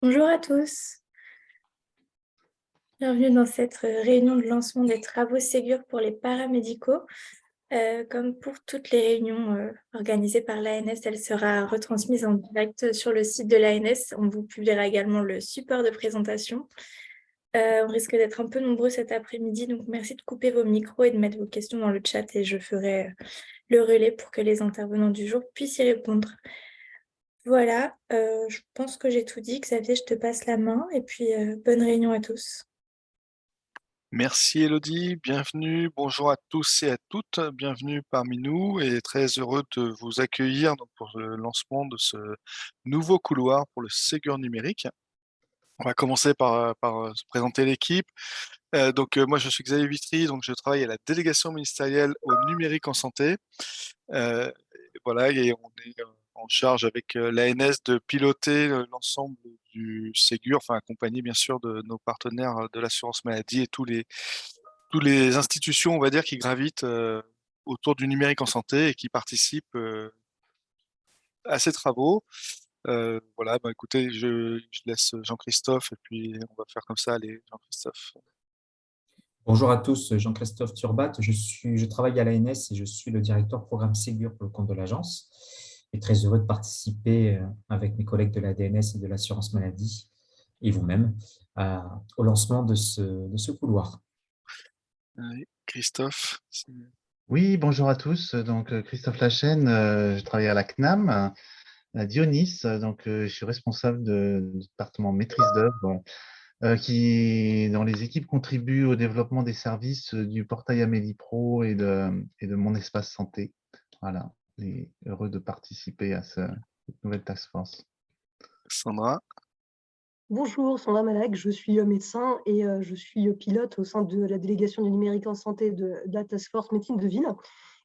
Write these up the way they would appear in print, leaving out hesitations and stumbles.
Bonjour à tous, bienvenue dans cette réunion de lancement des travaux Ségur pour les paramédicaux. Comme pour toutes les réunions organisées par l'ANS, elle sera retransmise en direct sur le site de l'ANS. On vous publiera également le support de présentation. On risque d'être un peu nombreux cet après-midi, donc merci de couper vos micros et de mettre vos questions dans le chat et je ferai le relais pour que les intervenants du jour puissent y répondre. Voilà, je pense que j'ai tout dit. Xavier, je te passe la main et puis bonne réunion à tous. Merci Elodie, bienvenue, bonjour à tous et à toutes, bienvenue parmi nous et très heureux de vous accueillir donc, pour le lancement de ce nouveau couloir pour le Ségur numérique. On va commencer par se présenter l'équipe. Moi je suis Xavier Vitry, donc je travaille à la délégation ministérielle au numérique en santé. Euh, voilà, et on est en charge avec l'ANS de piloter l'ensemble du Ségur, enfin accompagné bien sûr de nos partenaires de l'assurance maladie et tous les institutions, on va dire, qui gravitent autour du numérique en santé et qui participent à ces travaux. Voilà, bah, écoutez, je laisse Jean-Christophe et puis on va faire comme ça, allez, Jean-Christophe. Bonjour à tous, Jean-Christophe Turbat. Je travaille à l'ANS et je suis le directeur programme Ségur pour le compte de l'agence. Et très heureux de participer avec mes collègues de la DNS et de l'assurance maladie et vous-même au lancement de ce couloir. Allez, Christophe. Oui, bonjour à tous. Donc, Christophe Lachaine, je travaille à la CNAM, à Dionis. Je suis responsable du département maîtrise d'œuvre, qui, dans les équipes, contribue au développement des services du portail Amélie Pro et de mon espace santé. Voilà, et heureux de participer à cette nouvelle task force. Sandra. Bonjour, Sandra Malak, je suis médecin et je suis pilote au sein de la délégation du numérique en santé de la Task Force médecine de ville.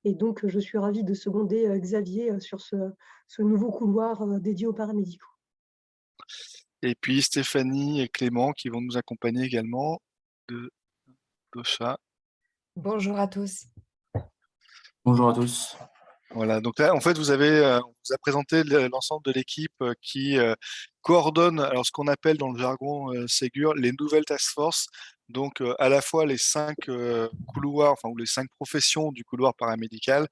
Et donc, je suis ravie de seconder Xavier sur ce nouveau couloir dédié aux paramédicaux. Et puis Stéphanie et Clément qui vont nous accompagner également de d'Ocha. Bonjour à tous. Bonjour à tous. Voilà, donc là, en fait, on vous a présenté l'ensemble de l'équipe qui coordonne, alors ce qu'on appelle dans le jargon Ségur, les nouvelles task force. Donc, à la fois les 5 couloirs, enfin, ou les 5 professions du couloir paramédical,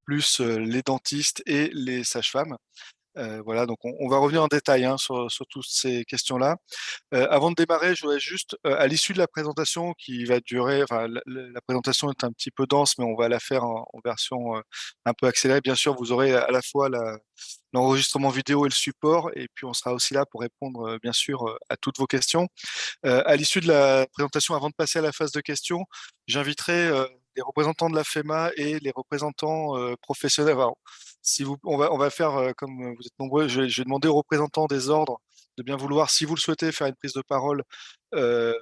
plus les dentistes et les sages-femmes. Voilà, donc on va revenir en détail sur toutes ces questions-là. Avant de démarrer, je voudrais juste, à l'issue de la présentation qui va durer, enfin, la présentation est un petit peu dense, mais on va la faire en version un peu accélérée. Bien sûr, vous aurez à la fois l'enregistrement vidéo et le support, et puis on sera aussi là pour répondre, bien sûr, à toutes vos questions. À l'issue de la présentation, avant de passer à la phase de questions, j'inviterai les représentants de la FEMA et les représentants professionnels. Alors, on va faire comme vous êtes nombreux, je vais demander aux représentants des ordres de bien vouloir, si vous le souhaitez, faire une prise de parole euh,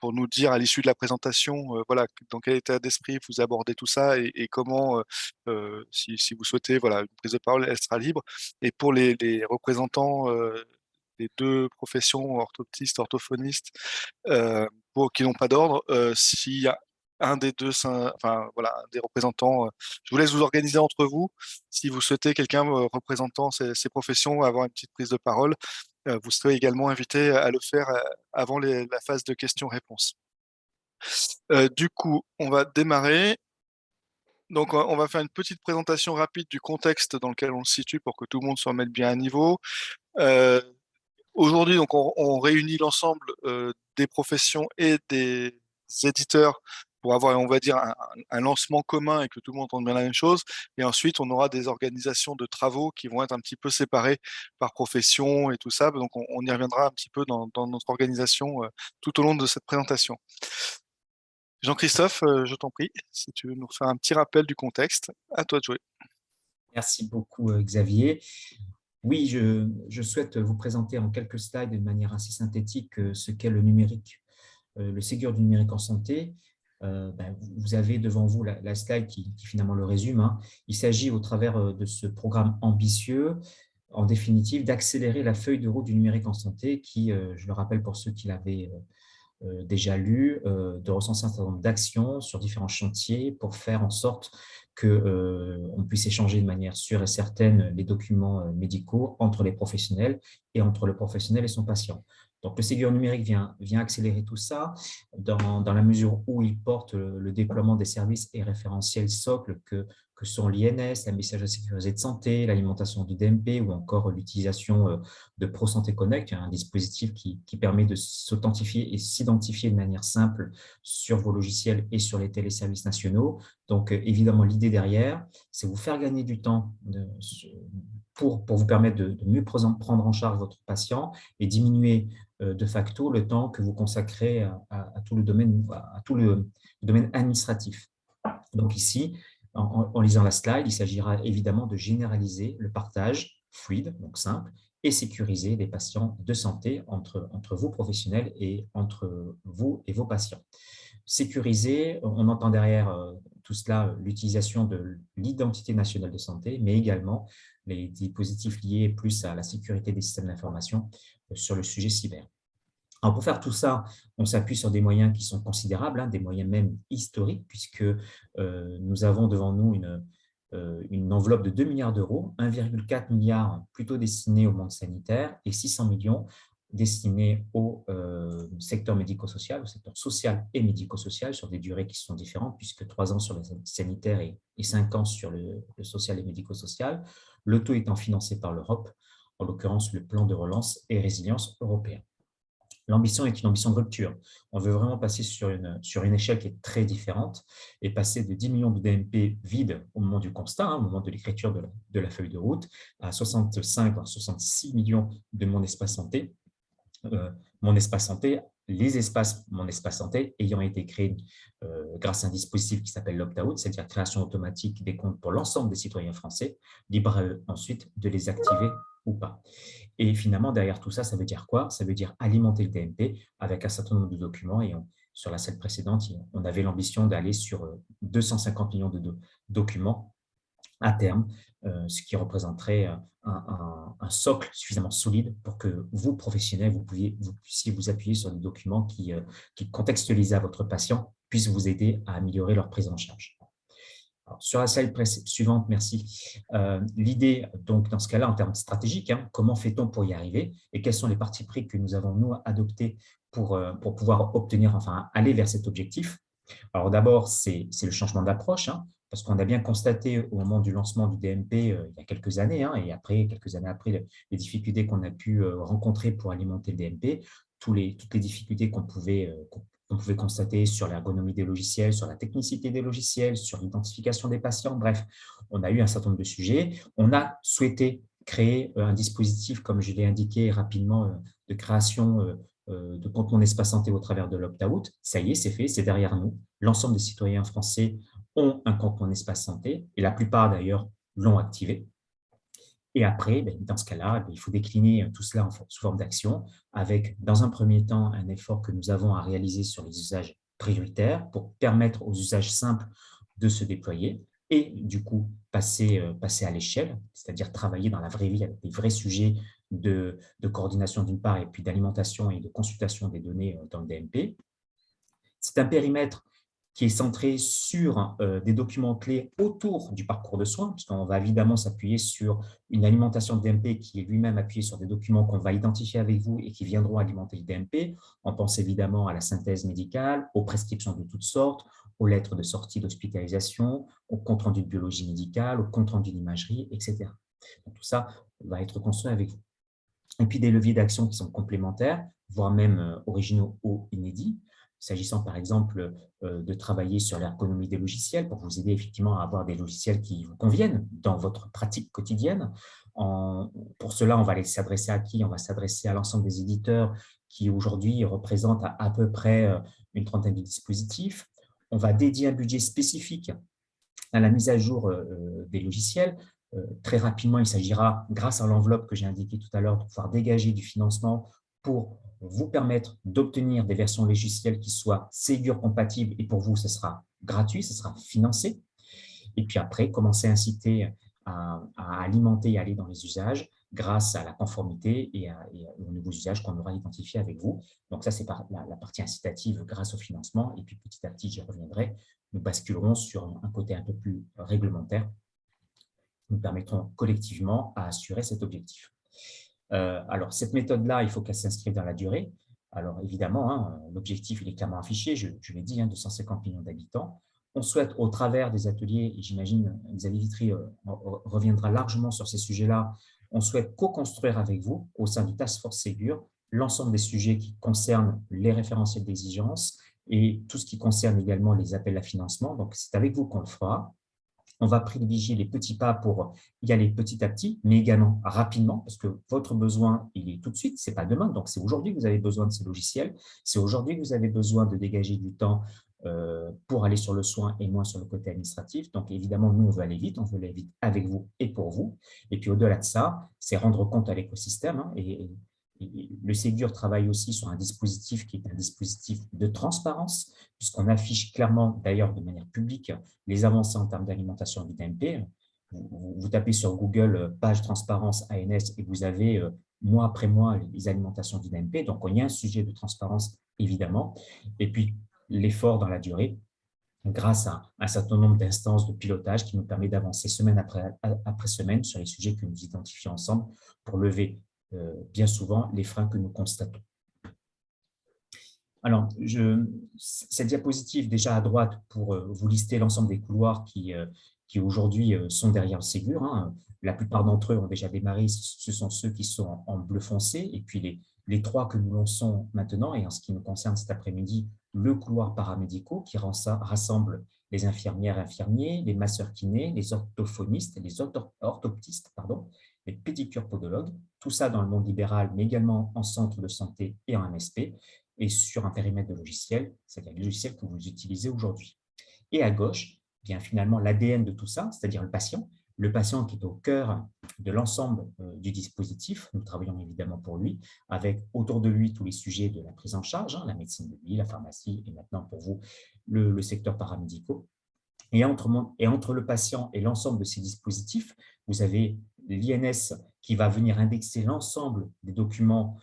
pour nous dire à l'issue de la présentation, voilà, dans quel état d'esprit vous abordez tout ça et comment, si vous souhaitez, voilà, une prise de parole, elle sera libre. Et pour les représentants des deux professions, orthoptistes, orthophonistes, qui n'ont pas d'ordre, s'il y a un des deux, enfin voilà, un des représentants, je vous laisse vous organiser entre vous. Si vous souhaitez quelqu'un représentant ces professions avoir une petite prise de parole, vous serez également invité à le faire avant la phase de questions-réponses. Du coup, on va démarrer. Donc, on va faire une petite présentation rapide du contexte dans lequel on se situe pour que tout le monde se remette bien à niveau. Aujourd'hui, donc, on réunit l'ensemble des professions et des éditeurs pour avoir, on va dire, un lancement commun et que tout le monde entende bien la même chose. Et ensuite, on aura des organisations de travaux qui vont être un petit peu séparées par profession et tout ça. Donc, on y reviendra un petit peu dans notre organisation tout au long de cette présentation. Jean-Christophe, je t'en prie, si tu veux nous faire un petit rappel du contexte, à toi de jouer. Merci beaucoup, Xavier. Oui, je souhaite vous présenter en quelques slides de manière assez synthétique ce qu'est le numérique, le Ségur du numérique en santé. Vous avez devant vous la slide qui finalement le résume, hein. Il s'agit au travers de ce programme ambitieux, en définitive, d'accélérer la feuille de route du numérique en santé qui, je le rappelle pour ceux qui l'avaient déjà lu, de recenser un certain nombre d'actions sur différents chantiers pour faire en sorte qu'on puisse échanger de manière sûre et certaine les documents médicaux entre les professionnels et entre le professionnel et son patient. Donc, le Ségur numérique vient accélérer tout ça dans la mesure où il porte le déploiement des services et référentiels socles que sont l'INS, la messagerie sécurisée de santé, l'alimentation du DMP ou encore l'utilisation de ProSanté Connect, un dispositif qui permet de s'authentifier et s'identifier de manière simple sur vos logiciels et sur les téléservices nationaux. Donc, évidemment, l'idée derrière, c'est vous faire gagner du temps pour vous permettre de mieux prendre en charge votre patient et diminuer de facto le temps que vous consacrez à tout le domaine administratif. Donc ici, en lisant la slide, il s'agira évidemment de généraliser le partage fluide, donc simple, et sécuriser les patients de santé entre vous professionnels et entre vous et vos patients. Sécuriser, on entend derrière tout cela l'utilisation de l'identité nationale de santé, mais également les dispositifs liés plus à la sécurité des systèmes d'information sur le sujet cyber. Alors pour faire tout ça, on s'appuie sur des moyens qui sont considérables, des moyens même historiques, puisque nous avons devant nous une enveloppe de 2 milliards d'euros, 1,4 milliard plutôt destiné au monde sanitaire et 600 millions destinés au secteur médico-social, au secteur social et médico-social, sur des durées qui sont différentes, puisque 3 ans sur le sanitaire et 5 ans sur le social et médico-social, le tout étant financé par l'Europe, en l'occurrence le plan de relance et résilience européen. L'ambition est une ambition de rupture. On veut vraiment passer sur une échelle qui est très différente et passer de 10 millions de DMP vides au moment du constat, au moment de l'écriture de la feuille de route, à 65 à 66 millions de mon espace santé. Les espaces Mon Espace Santé ayant été créés grâce à un dispositif qui s'appelle l'opt-out, c'est-à-dire création automatique des comptes pour l'ensemble des citoyens français, libre à eux ensuite de les activer ou pas. Et finalement, derrière tout ça, ça veut dire quoi? Ça veut dire alimenter le DMP avec un certain nombre de documents. Et sur la slide précédente, on avait l'ambition d'aller sur 250 millions de documents à terme, ce qui représenterait un socle suffisamment solide pour que vous, professionnels, vous puissiez vous appuyer sur des documents qui contextualisés à votre patient, puissent vous aider à améliorer leur prise en charge. Alors, sur la slide suivante, merci. L'idée, donc, dans ce cas-là, en termes stratégiques, comment fait-on pour y arriver et quels sont les partis pris que nous avons, nous, adoptés pour pouvoir aller vers cet objectif? Alors, d'abord, c'est le changement d'approche, parce qu'on a bien constaté au moment du lancement du DMP il y a quelques années, et après, quelques années après, les difficultés qu'on a pu rencontrer pour alimenter le DMP, toutes les difficultés qu'on pouvait constater sur l'ergonomie des logiciels, sur la technicité des logiciels, sur l'identification des patients. Bref, on a eu un certain nombre de sujets. On a souhaité créer un dispositif, comme je l'ai indiqué rapidement, de création de compte Mon Espace Santé au travers de l'opt-out. Ça y est, c'est fait, c'est derrière nous. L'ensemble des citoyens français ont un compte Mon Espace Santé et la plupart d'ailleurs l'ont activé. Et après, dans ce cas-là, il faut décliner tout cela sous forme d'action avec, dans un premier temps, un effort que nous avons à réaliser sur les usages prioritaires pour permettre aux usages simples de se déployer et du coup passer à l'échelle, c'est-à-dire travailler dans la vraie vie avec des vrais sujets de coordination d'une part et puis d'alimentation et de consultation des données dans le DMP. C'est un périmètre qui est centré sur des documents clés autour du parcours de soins, puisqu'on va évidemment s'appuyer sur une alimentation de DMP qui est lui-même appuyée sur des documents qu'on va identifier avec vous et qui viendront alimenter le DMP. On pense évidemment à la synthèse médicale, aux prescriptions de toutes sortes, aux lettres de sortie d'hospitalisation, aux comptes rendus de biologie médicale, aux comptes rendus d'imagerie, etc. Donc, tout ça va être construit avec vous. Et puis des leviers d'action qui sont complémentaires, voire même originaux ou inédits, s'agissant par exemple de travailler sur l'ergonomie des logiciels pour vous aider effectivement à avoir des logiciels qui vous conviennent dans votre pratique quotidienne. Pour cela, on va aller s'adresser à qui? On va s'adresser à l'ensemble des éditeurs qui aujourd'hui représentent à peu près une trentaine de dispositifs. On va dédier un budget spécifique à la mise à jour des logiciels. Très rapidement, il s'agira, grâce à l'enveloppe que j'ai indiquée tout à l'heure, de pouvoir dégager du financement pour vous permettre d'obtenir des versions logicielles qui soient Ségur compatibles et pour vous, ce sera gratuit, ce sera financé. Et puis après, commencer à inciter à alimenter et aller dans les usages grâce à la conformité et aux nouveaux usages qu'on aura identifiés avec vous. Donc ça, c'est la partie incitative grâce au financement. Et puis petit à petit, j'y reviendrai, nous basculerons sur un côté un peu plus réglementaire qui nous permettront collectivement à assurer cet objectif. Alors, cette méthode-là, il faut qu'elle s'inscrive dans la durée. Alors, évidemment, hein, l'objectif, il est clairement affiché, je l'ai dit, hein, 250 millions d'habitants. On souhaite, au travers des ateliers, et j'imagine Xavier Vitry reviendra largement sur ces sujets-là, on souhaite co-construire avec vous, au sein du Task Force Ségur, l'ensemble des sujets qui concernent les référentiels d'exigence et tout ce qui concerne également les appels à financement. Donc, c'est avec vous qu'on le fera. On va privilégier les petits pas pour y aller petit à petit, mais également rapidement, parce que votre besoin, il est tout de suite, ce n'est pas demain. Donc, c'est aujourd'hui que vous avez besoin de ces logiciels. C'est aujourd'hui que vous avez besoin de dégager du temps pour aller sur le soin et moins sur le côté administratif. Donc, évidemment, nous, on veut aller vite avec vous et pour vous. Et puis, au-delà de ça, c'est rendre compte à l'écosystème. Hein, et le Ségur travaille aussi sur un dispositif qui est un dispositif de transparence, puisqu'on affiche clairement, d'ailleurs de manière publique, les avancées en termes d'alimentation du DMP. Vous tapez sur Google page transparence ANS et vous avez mois après mois les alimentations du DMP. Donc, il y a un sujet de transparence, évidemment. Et puis, l'effort dans la durée, grâce à un certain nombre d'instances de pilotage qui nous permet d'avancer semaine après semaine sur les sujets que nous identifions ensemble pour lever bien souvent les freins que nous constatons. Alors, cette diapositive déjà à droite pour vous lister l'ensemble des couloirs qui aujourd'hui sont derrière le Ségur. Hein. La plupart d'entre eux ont déjà démarré, ce sont ceux qui sont en bleu foncé, et puis les trois que nous lançons maintenant, et en ce qui nous concerne cet après-midi, le couloir paramédicaux qui rassemble les infirmières et infirmiers, les masseurs-kinés, les orthophonistes, les orthoptistes, les pédicures-podologues, tout ça dans le monde libéral, mais également en centre de santé et en MSP, et sur un périmètre de logiciel, c'est-à-dire le logiciel que vous utilisez aujourd'hui. Et à gauche, bien finalement l'ADN de tout ça, c'est-à-dire le patient qui est au cœur de l'ensemble du dispositif. Nous travaillons évidemment pour lui, avec autour de lui tous les sujets de la prise en charge, hein, la médecine de vie, la pharmacie, et maintenant pour vous, le secteur paramédicaux. Et entre le patient et l'ensemble de ces dispositifs, vous avez l'INS qui va venir indexer l'ensemble des documents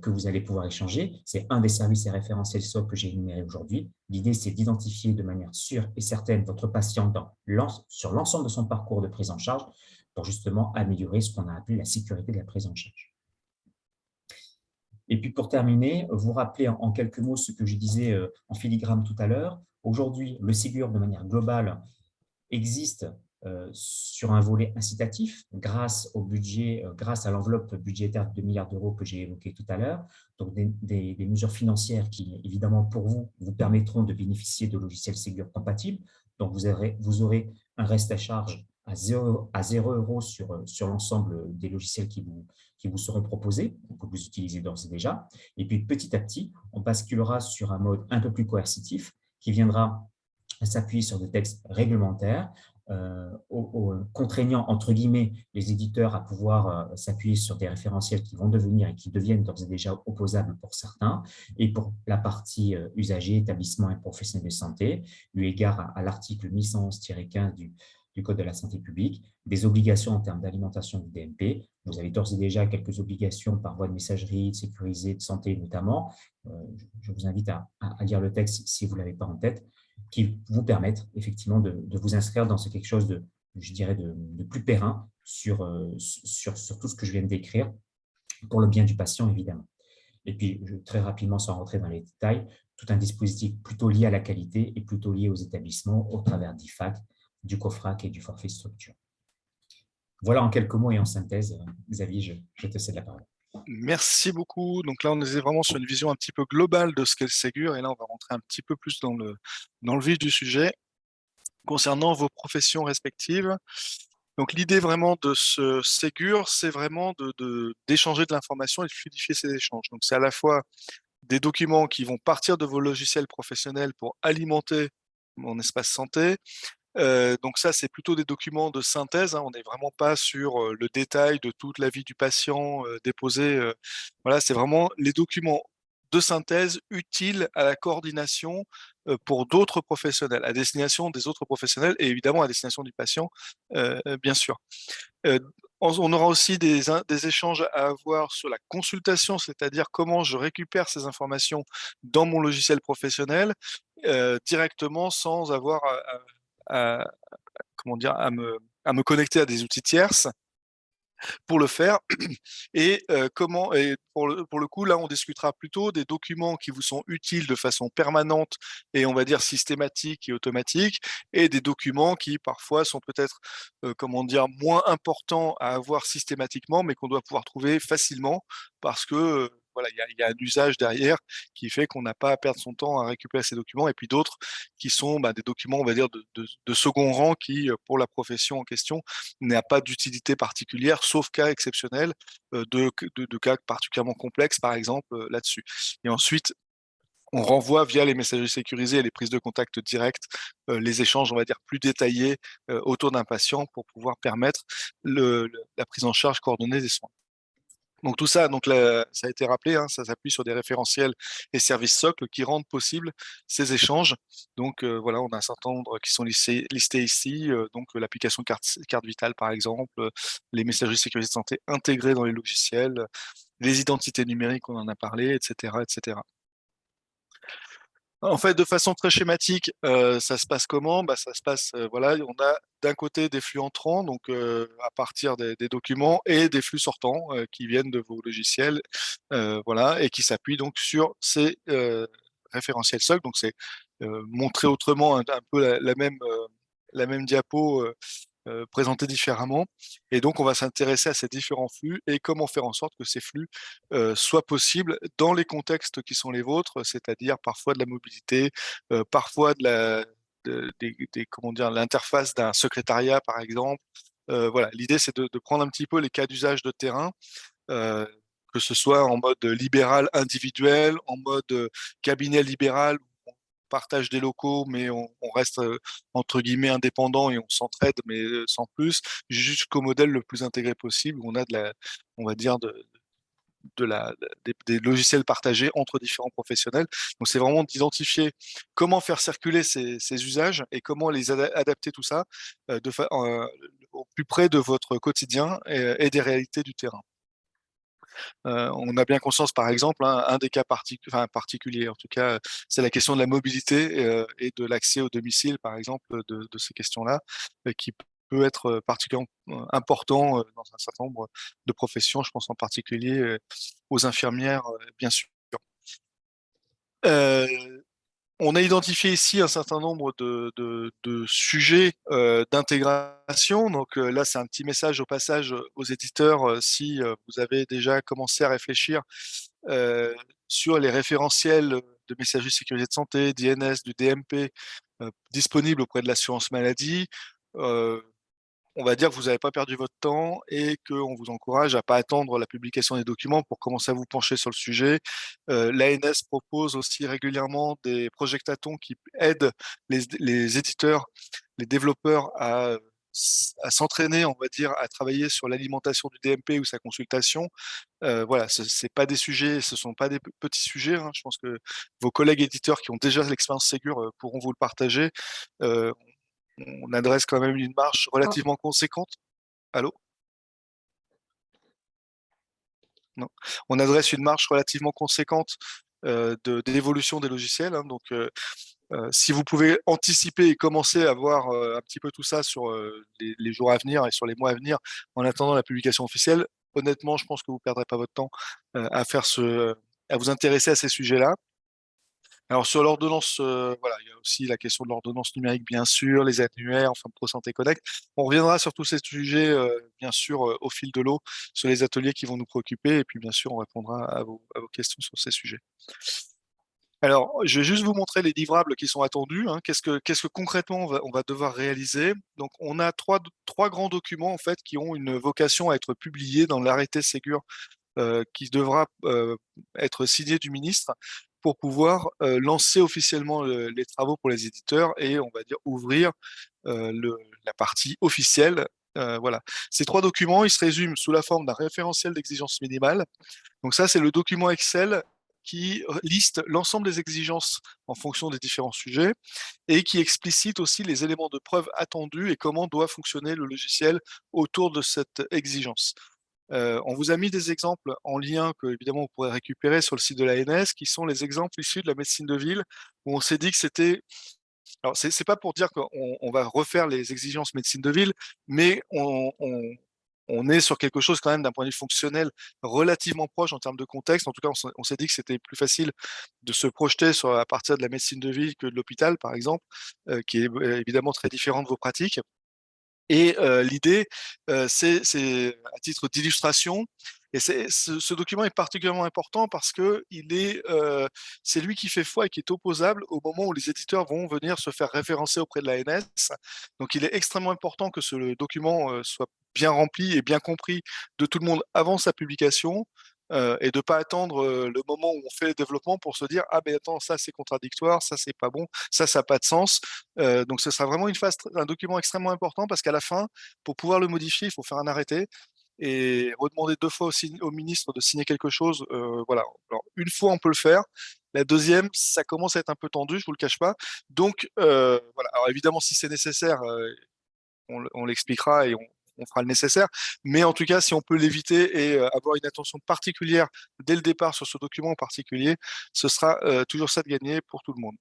que vous allez pouvoir échanger. C'est un des services et référentiels SOC que j'ai énuméré aujourd'hui. L'idée, c'est d'identifier de manière sûre et certaine votre patient sur l'ensemble de son parcours de prise en charge pour justement améliorer ce qu'on a appelé la sécurité de la prise en charge. Et puis pour terminer, vous rappeler en quelques mots ce que je disais en filigrane tout à l'heure. Aujourd'hui, le Ségur, de manière globale, existe sur un volet incitatif grâce au budget, grâce à l'enveloppe budgétaire de 2 milliards d'euros que j'ai évoqué tout à l'heure. Donc des mesures financières qui, évidemment, pour vous permettront de bénéficier de logiciels Ségur compatibles. Donc vous aurez un reste à charge à 0 € sur l'ensemble des logiciels qui vous seront proposés, que vous utilisez d'ores et déjà. Et puis petit à petit, on basculera sur un mode un peu plus coercitif qui viendra s'appuyer sur des textes réglementaires, contraignant entre guillemets les éditeurs à pouvoir s'appuyer sur des référentiels qui vont devenir et qui deviennent d'ores et déjà opposables pour certains, et pour la partie usagers, établissements et professionnels de santé, eu égard à l'article 1111-15 du Code de la santé publique, des obligations en termes d'alimentation du DMP. Vous avez d'ores et déjà quelques obligations par voie de messagerie, sécurisée, de santé notamment. Je vous invite à lire le texte si vous ne l'avez pas en tête, qui vous permettent effectivement de vous inscrire dans quelque chose de, je dirais, de plus périn sur tout ce que je viens de décrire, pour le bien du patient, évidemment. Et puis, très rapidement, sans rentrer dans les détails, tout un dispositif plutôt lié à la qualité et plutôt lié aux établissements au travers d'IFAC, du COFRAC et du forfait structure. Voilà en quelques mots et en synthèse, Xavier, je te cède la parole. Merci beaucoup. Donc là, on est vraiment sur une vision un petit peu globale de ce qu'est le Ségur. Et là, on va rentrer un petit peu plus dans le vif du sujet concernant vos professions respectives. Donc l'idée vraiment de ce Ségur, c'est vraiment d'échanger de l'information et de fluidifier ces échanges. Donc c'est à la fois des documents qui vont partir de vos logiciels professionnels pour alimenter mon espace santé. Donc ça, c'est plutôt des documents de synthèse, hein. On n'est vraiment pas sur le détail de toute la vie du patient déposé. Voilà, c'est vraiment les documents de synthèse utiles à la coordination pour d'autres professionnels, à destination des autres professionnels et évidemment à destination du patient, bien sûr. On aura aussi des échanges à avoir sur la consultation, c'est-à-dire comment je récupère ces informations dans mon logiciel professionnel directement sans avoir comment dire, à me connecter à des outils tierces pour le faire. Et pour le coup, là, on discutera plutôt des documents qui vous sont utiles de façon permanente et on va dire systématique et automatique, et des documents qui parfois sont peut-être, comment dire, moins importants à avoir systématiquement, mais qu'on doit pouvoir trouver facilement parce que voilà, il y a un usage derrière qui fait qu'on n'a pas à perdre son temps à récupérer ces documents, et puis d'autres qui sont des documents, on va dire, de second rang qui, pour la profession en question, n'a pas d'utilité particulière, sauf cas exceptionnels de cas particulièrement complexes, par exemple, là-dessus. Et ensuite, on renvoie via les messageries sécurisées et les prises de contact directes les échanges, on va dire, plus détaillés autour d'un patient pour pouvoir permettre la prise en charge coordonnée des soins. Donc tout ça, donc là, ça a été rappelé, hein, ça s'appuie sur des référentiels et services socles qui rendent possible ces échanges. Donc voilà, on a un certain nombre qui sont listés ici, donc l'application carte vitale par exemple, les messageries sécurisées de santé intégrées dans les logiciels, les identités numériques, on en a parlé, etc., etc. En fait, de façon très schématique, ça se passe comment? Ça se passe, voilà, on a d'un côté des flux entrants, donc à partir des documents, et des flux sortants qui viennent de vos logiciels, voilà, et qui s'appuient donc sur ces référentiels socles. Donc c'est montrer autrement un peu la même diapo présentés différemment. Et donc, on va s'intéresser à ces différents flux et comment faire en sorte que ces flux soient possibles dans les contextes qui sont les vôtres, c'est-à-dire parfois de la mobilité, parfois comment dire, l'interface d'un secrétariat, par exemple. Voilà, l'idée, c'est de prendre un petit peu les cas d'usage de terrain, euh, que ce soit en mode libéral individuel, en mode cabinet libéral, partage des locaux, mais on reste entre guillemets indépendant et on s'entraide, mais sans plus, jusqu'au modèle le plus intégré possible où on a on va dire des logiciels partagés entre différents professionnels. Donc c'est vraiment d'identifier comment faire circuler ces usages et comment les adapter tout ça au plus près de votre quotidien et des réalités du terrain. On a bien conscience, par exemple, hein, un des cas particuliers, en tout cas, c'est la question de la mobilité et de l'accès au domicile, par exemple, de ces questions-là, qui peut être particulièrement important dans un certain nombre de professions. Je pense en particulier aux infirmières, bien sûr. Euh, on a identifié ici un certain nombre de sujets d'intégration. Donc là, c'est un petit message au passage aux éditeurs si vous avez déjà commencé à réfléchir euh, sur les référentiels de messagerie sécurité de santé, d'INS, du DMP disponibles auprès de l'assurance maladie. Euh, on va dire que vous n'avez pas perdu votre temps et qu'on vous encourage à pas attendre la publication des documents pour commencer à vous pencher sur le sujet. L'ANS propose aussi régulièrement des projectatons qui aident les éditeurs, les développeurs à s'entraîner, on va dire, à travailler sur l'alimentation du DMP ou sa consultation. Voilà, c'est pas des sujets, ce sont pas des petits sujets, hein. Je pense que vos collègues éditeurs qui ont déjà l'expérience Ségur pourront vous le partager. Euh, on adresse quand même une marge Ah, relativement conséquente. Allô? Non. On adresse une marge relativement conséquente d'évolution des logiciels, hein. Donc, si vous pouvez anticiper et commencer à voir un petit peu tout ça sur les jours à venir et sur les mois à venir, en attendant la publication officielle, honnêtement, je pense que vous ne perdrez pas votre temps à vous intéresser à ces sujets-là. Alors sur l'ordonnance, voilà, il y a aussi la question de l'ordonnance numérique, bien sûr, les annuaires, enfin ProSanté Connect. On reviendra sur tous ces sujets, bien sûr, au fil de l'eau, sur les ateliers qui vont nous préoccuper, et puis bien sûr, on répondra à vos questions sur ces sujets. Alors, je vais juste vous montrer les livrables qui sont attendus, hein. Qu'est-ce que concrètement on va devoir réaliser? Donc, on a trois grands documents en fait qui ont une vocation à être publiés dans l'arrêté Ségur qui devra être signé du ministre pour pouvoir lancer officiellement les travaux pour les éditeurs et on va dire ouvrir la partie officielle. Voilà. Ces trois documents, ils se résument sous la forme d'un référentiel d'exigence minimale. Donc ça, c'est le document Excel qui liste l'ensemble des exigences en fonction des différents sujets et qui explicite aussi les éléments de preuve attendus et comment doit fonctionner le logiciel autour de cette exigence. On vous a mis des exemples en lien que, évidemment, vous pourrez récupérer sur le site de l'ANS, qui sont les exemples issus de la médecine de ville, où on s'est dit que c'était... Alors, c'est pas pour dire qu'on va refaire les exigences médecine de ville, mais on est sur quelque chose quand même d'un point de vue fonctionnel relativement proche en termes de contexte. En tout cas, on s'est dit que c'était plus facile de se projeter à partir de la médecine de ville que de l'hôpital, par exemple, qui est évidemment très différent de vos pratiques. Et l'idée, c'est à titre d'illustration, et ce document est particulièrement important parce que c'est lui qui fait foi et qui est opposable au moment où les éditeurs vont venir se faire référencer auprès de l'ANS. Donc il est extrêmement important que ce document soit bien rempli et bien compris de tout le monde avant sa publication, et de ne pas attendre le moment où on fait le développement pour se dire « Ah ben attends, ça c'est contradictoire, ça c'est pas bon, ça n'a pas de sens ». Donc ce sera vraiment un document extrêmement important parce qu'à la fin, pour pouvoir le modifier, il faut faire un arrêté et redemander 2 fois au ministre de signer quelque chose. Voilà. Alors, une fois, on peut le faire. La deuxième, ça commence à être un peu tendu, je vous le cache pas. Donc voilà. Alors évidemment, si c'est nécessaire, on l'expliquera et on fera le nécessaire. Mais en tout cas, si on peut l'éviter et avoir une attention particulière dès le départ sur ce document en particulier, ce sera toujours ça de gagner pour tout le monde.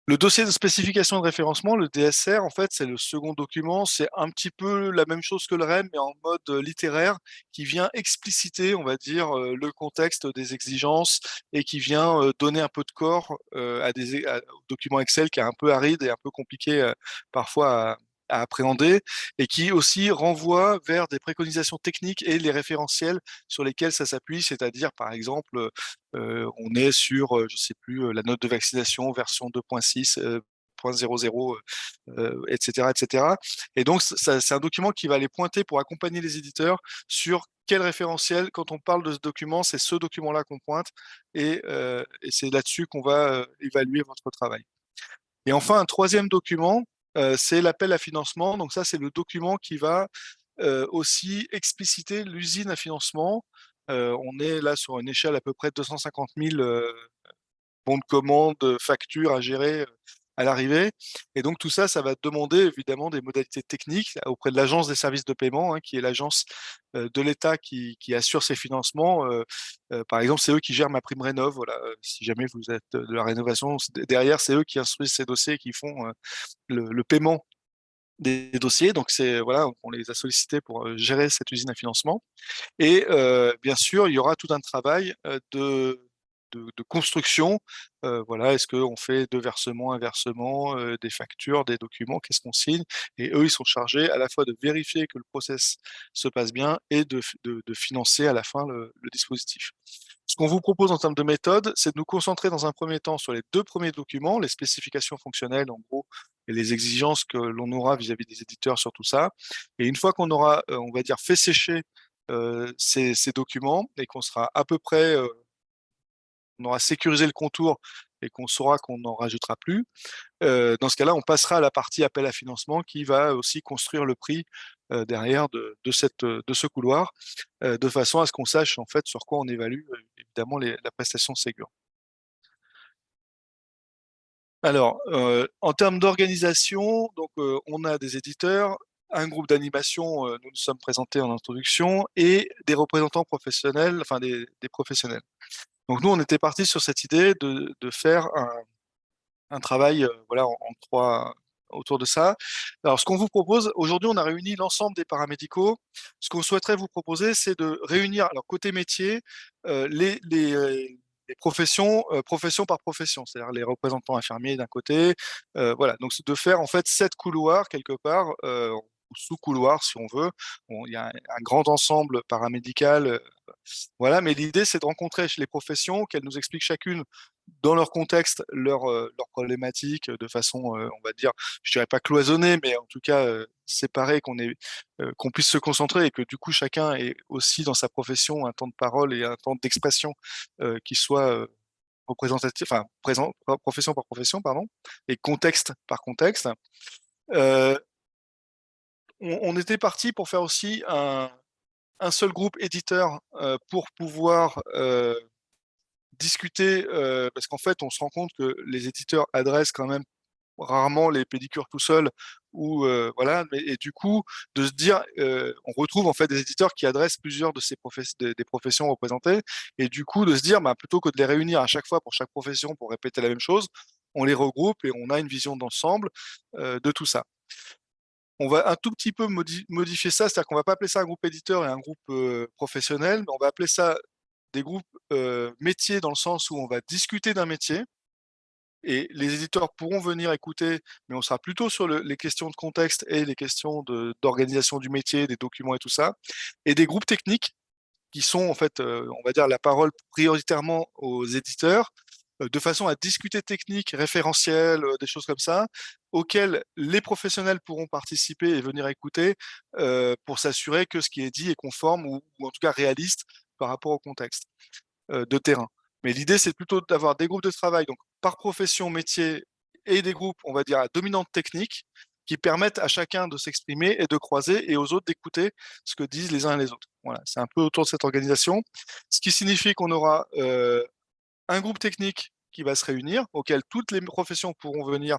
Le dossier de spécification de référencement, le DSR, en fait, c'est le second document. C'est un petit peu la même chose que le REM, mais en mode littéraire, qui vient expliciter, on va dire, le contexte des exigences et qui vient donner un peu de corps au document Excel qui est un peu aride et un peu compliqué parfois à appréhender, et qui aussi renvoie vers des préconisations techniques et les référentiels sur lesquels ça s'appuie, c'est-à-dire, par exemple, on est sur, je sais plus, la note de vaccination version 2.6, 0.00, etc., etc. Et donc, c'est un document qui va aller pointer pour accompagner les éditeurs sur quel référentiel, quand on parle de ce document, c'est ce document-là qu'on pointe, et c'est là-dessus qu'on va évaluer votre travail. Et enfin, un troisième document, c'est l'appel à financement. Donc ça, c'est le document qui va aussi expliciter l'usine à financement. On est là sur une échelle à peu près de 250 000 bons de commande, factures à gérer à l'arrivée. Et donc tout ça, ça va demander évidemment des modalités techniques auprès de l'agence des services de paiement, hein, qui est l'agence de l'État qui assure ces financements. Par exemple, c'est eux qui gèrent ma prime rénov. Voilà, si jamais vous êtes de la rénovation, derrière, c'est eux qui instruisent ces dossiers et qui font le paiement des dossiers. Donc c'est voilà, on les a sollicités pour gérer cette usine à financement. Et bien sûr, il y aura tout un travail de construction. Voilà, est-ce qu'on fait 2 versements, un versement, des factures, des documents, qu'est-ce qu'on signe? Et eux, ils sont chargés à la fois de vérifier que le process se passe bien et de financer à la fin le dispositif. Ce qu'on vous propose en termes de méthode, c'est de nous concentrer dans un premier temps sur les 2 premiers documents, les spécifications fonctionnelles, en gros, et les exigences que l'on aura vis-à-vis des éditeurs sur tout ça. Et une fois qu'on aura, on va dire, fait sécher ces documents et qu'on sera à peu près, on aura sécurisé le contour et qu'on saura qu'on n'en rajoutera plus, dans ce cas-là, on passera à la partie appel à financement qui va aussi construire le prix derrière de ce couloir, de façon à ce qu'on sache en fait sur quoi on évalue évidemment la prestation Ségur. Alors, en termes d'organisation, donc on a des éditeurs, un groupe d'animation, nous nous sommes présentés en introduction, et des représentants professionnels, enfin des professionnels. Donc nous, on était parti sur cette idée de faire un travail voilà, en 3 autour de ça. Alors, ce qu'on vous propose, aujourd'hui, on a réuni l'ensemble des paramédicaux. Ce qu'on souhaiterait vous proposer, c'est de réunir, alors côté métier, les professions, profession par profession, c'est-à-dire les représentants infirmiers d'un côté. Voilà, donc c'est de faire en fait 7 couloirs quelque part, ou sous-couloirs si on veut. Bon, il y a un grand ensemble paramédical, voilà, mais l'idée, c'est de rencontrer les professions, qu'elles nous expliquent chacune dans leur contexte, leurs problématiques de façon, on va dire, je dirais pas cloisonnée, mais en tout cas séparée, qu'on puisse se concentrer et que du coup chacun ait aussi dans sa profession un temps de parole et un temps d'expression qui soit représentatif, enfin présent, profession par profession, pardon, et contexte par contexte. Euh, on était parti pour faire aussi un seul groupe éditeur pour pouvoir discuter, parce qu'en fait, on se rend compte que les éditeurs adressent quand même rarement les pédicures tout seuls, ou voilà, et du coup, de se dire, on retrouve en fait des éditeurs qui adressent plusieurs de des professions représentées, et du coup, de se dire, bah, plutôt que de les réunir à chaque fois pour chaque profession pour répéter la même chose, on les regroupe et on a une vision d'ensemble de tout ça. On va un tout petit peu modifier ça, c'est-à-dire qu'on va pas appeler ça un groupe éditeur et un groupe professionnel, mais on va appeler ça des groupes métiers, dans le sens où on va discuter d'un métier et les éditeurs pourront venir écouter, mais on sera plutôt sur les questions de contexte et les questions d'organisation du métier, des documents et tout ça, et des groupes techniques qui sont en fait, on va dire, la parole prioritairement aux éditeurs, de façon à discuter technique, référentiel, des choses comme ça, auxquelles les professionnels pourront participer et venir écouter pour s'assurer que ce qui est dit est conforme ou en tout cas réaliste par rapport au contexte de terrain. Mais l'idée, c'est plutôt d'avoir des groupes de travail, donc par profession, métier, et des groupes, on va dire, à dominante technique, qui permettent à chacun de s'exprimer et de croiser, et aux autres d'écouter ce que disent les uns et les autres. Voilà, c'est un peu autour de cette organisation, ce qui signifie qu'on aura un groupe technique qui va se réunir, auquel toutes les professions pourront venir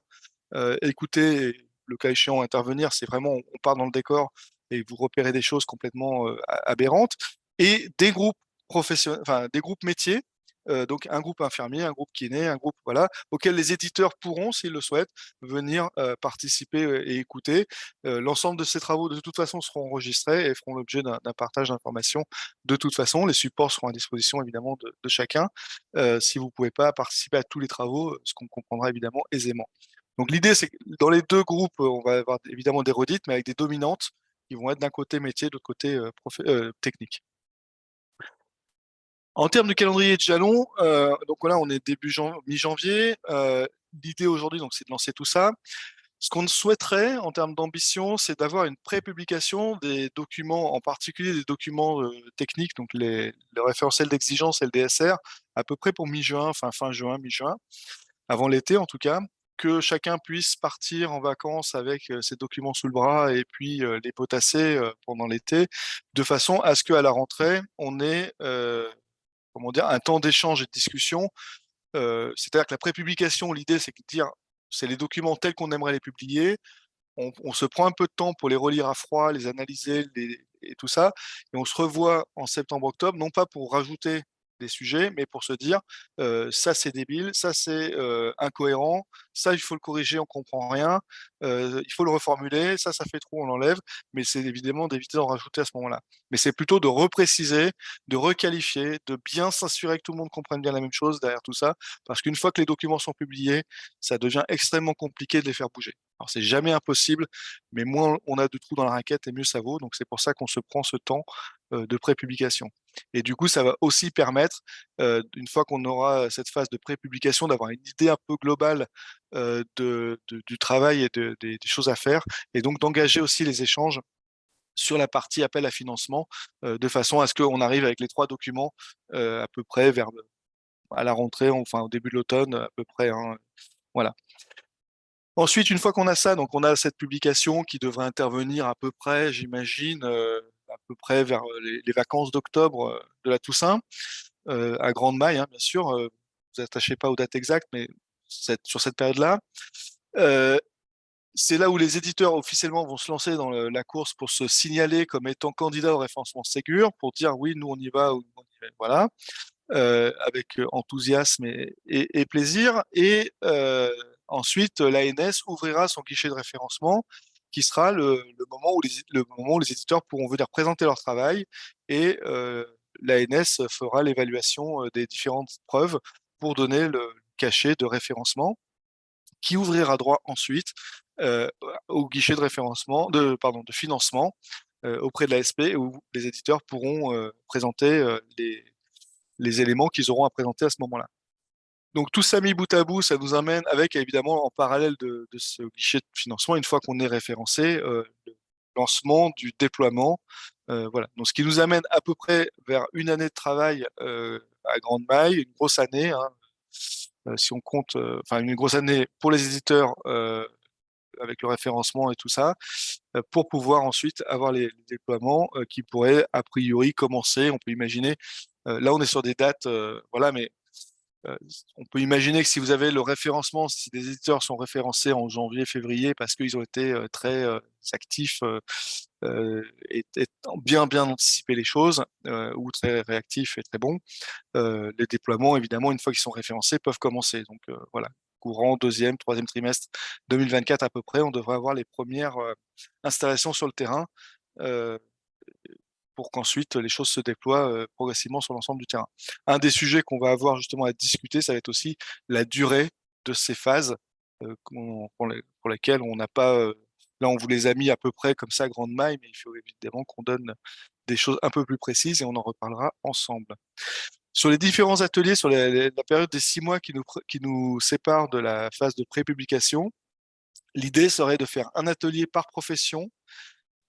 écouter, et, le cas échéant, intervenir. C'est vraiment, on part dans le décor et vous repérez des choses complètement aberrantes, et des groupes professionnels, enfin des groupes métiers, donc un groupe infirmier, un groupe kiné, un groupe, voilà, auquel les éditeurs pourront, s'ils le souhaitent, venir participer et écouter. L'ensemble de ces travaux, de toute façon, seront enregistrés et feront l'objet d'un partage d'informations. De toute façon, les supports seront à disposition évidemment de chacun. Si vous ne pouvez pas participer à tous les travaux, ce qu'on comprendra évidemment aisément. Donc l'idée, c'est que dans les deux groupes, on va avoir évidemment des redites, mais avec des dominantes qui vont être d'un côté métier, de l'autre côté technique. En termes de calendrier de jalons, donc là, on est mi-janvier. L'idée aujourd'hui, donc, c'est de lancer tout ça. Ce qu'on souhaiterait en termes d'ambition, c'est d'avoir une pré-publication des documents, en particulier des documents techniques, donc le référentiel d'exigence et le DSR, à peu près pour mi-juin, fin juin, mi-juin, avant l'été en tout cas, que chacun puisse partir en vacances avec ses documents sous le bras et puis les potasser pendant l'été, de façon à ce qu'à la rentrée, on ait comment dire, un temps d'échange et de discussion. C'est-à-dire que la prépublication, l'idée, c'est de dire, c'est les documents tels qu'on aimerait les publier. On se prend un peu de temps pour les relire à froid, les analyser et tout ça. Et on se revoit en septembre-octobre, non pas pour rajouter des sujets, mais pour se dire, ça c'est débile, ça c'est incohérent, ça il faut le corriger, on comprend rien, il faut le reformuler, ça fait trop, on l'enlève, mais c'est évidemment d'éviter d'en rajouter à ce moment-là. Mais c'est plutôt de repréciser, de requalifier, de bien s'assurer que tout le monde comprenne bien la même chose derrière tout ça, parce qu'une fois que les documents sont publiés, ça devient extrêmement compliqué de les faire bouger. Alors c'est jamais impossible, mais moins on a de trous dans la raquette et mieux ça vaut. Donc c'est pour ça qu'on se prend ce temps de prépublication. Et du coup, ça va aussi permettre, une fois qu'on aura cette phase de prépublication, d'avoir une idée un peu globale du travail et des choses à faire, et donc d'engager aussi les échanges sur la partie appel à financement, de façon à ce qu'on arrive avec les 3 documents à peu près à la rentrée, enfin au début de l'automne à peu près, hein, voilà. Ensuite, une fois qu'on a ça, donc on a cette publication qui devrait intervenir à peu près, j'imagine, à peu près vers les vacances d'octobre de la Toussaint, à grande maille, hein, bien sûr. Vous attachez pas aux dates exactes, mais sur cette période-là. C'est là où les éditeurs officiellement vont se lancer dans la course pour se signaler comme étant candidat au référencement Ségur, pour dire oui, nous on y va, ou on y va, voilà, avec enthousiasme et plaisir. Et ensuite, l'ANS ouvrira son guichet de référencement, qui sera le moment où les éditeurs pourront venir présenter leur travail, et l'ANS fera l'évaluation des différentes preuves pour donner le cachet de référencement, qui ouvrira droit ensuite euh, au guichet de référencement, de financement auprès de l'ASP, où les éditeurs pourront présenter les éléments qu'ils auront à présenter à ce moment-là. Donc tout ça mis bout à bout, ça nous amène avec, évidemment, en parallèle de ce guichet de financement, une fois qu'on est référencé, le lancement du déploiement. Voilà. Donc ce qui nous amène à peu près vers une année de travail à grande maille, une grosse année, hein, si on compte, enfin une grosse année pour les éditeurs avec le référencement et tout ça, pour pouvoir ensuite avoir les déploiements qui pourraient a priori commencer. On peut imaginer, là on est sur des dates, voilà, mais On peut imaginer que si vous avez le référencement, si des éditeurs sont référencés en janvier, février, parce qu'ils ont été très actifs et bien anticipé les choses, ou très réactifs et très bons, les déploiements, évidemment, une fois qu'ils sont référencés, peuvent commencer. Donc voilà, courant deuxième, troisième trimestre 2024 à peu près, on devrait avoir les premières installations sur le terrain pour qu'ensuite les choses se déploient progressivement sur l'ensemble du terrain. Un des sujets qu'on va avoir justement à discuter, ça va être aussi la durée de ces phases pour lesquelles on n'a pas... là, on vous les a mis à peu près comme ça, grande maille, mais il faut évidemment qu'on donne des choses un peu plus précises et on en reparlera ensemble. Sur les différents ateliers, sur la période des 6 mois qui nous séparent de la phase de pré-publication, l'idée serait de faire un atelier par profession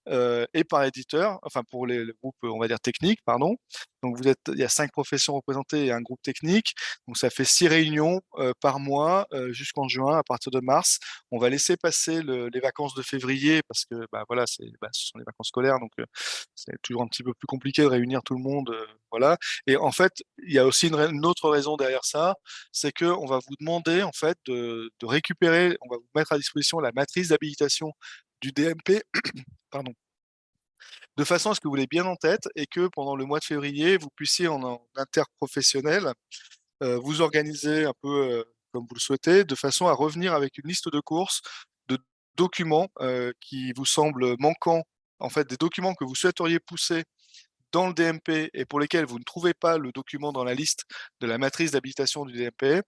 et par éditeur, enfin pour le groupe, on va dire technique, pardon. Donc il y a 5 professions représentées et un groupe technique. Donc ça fait 6 réunions par mois jusqu'en juin. À partir de mars, on va laisser passer les vacances de février parce que voilà, ce sont les vacances scolaires, donc c'est toujours un petit peu plus compliqué de réunir tout le monde. Voilà. Et en fait, il y a aussi une autre raison derrière ça, c'est que on va vous demander en fait de récupérer, on va vous mettre à disposition la matrice d'habilitation du DMP, pardon, de façon à ce que vous l'ayez bien en tête et que pendant le mois de février, vous puissiez en interprofessionnel vous organiser un peu comme vous le souhaitez, de façon à revenir avec une liste de courses, de documents qui vous semblent manquants, en fait des documents que vous souhaiteriez pousser dans le DMP et pour lesquels vous ne trouvez pas le document dans la liste de la matrice d'habilitation du DMP,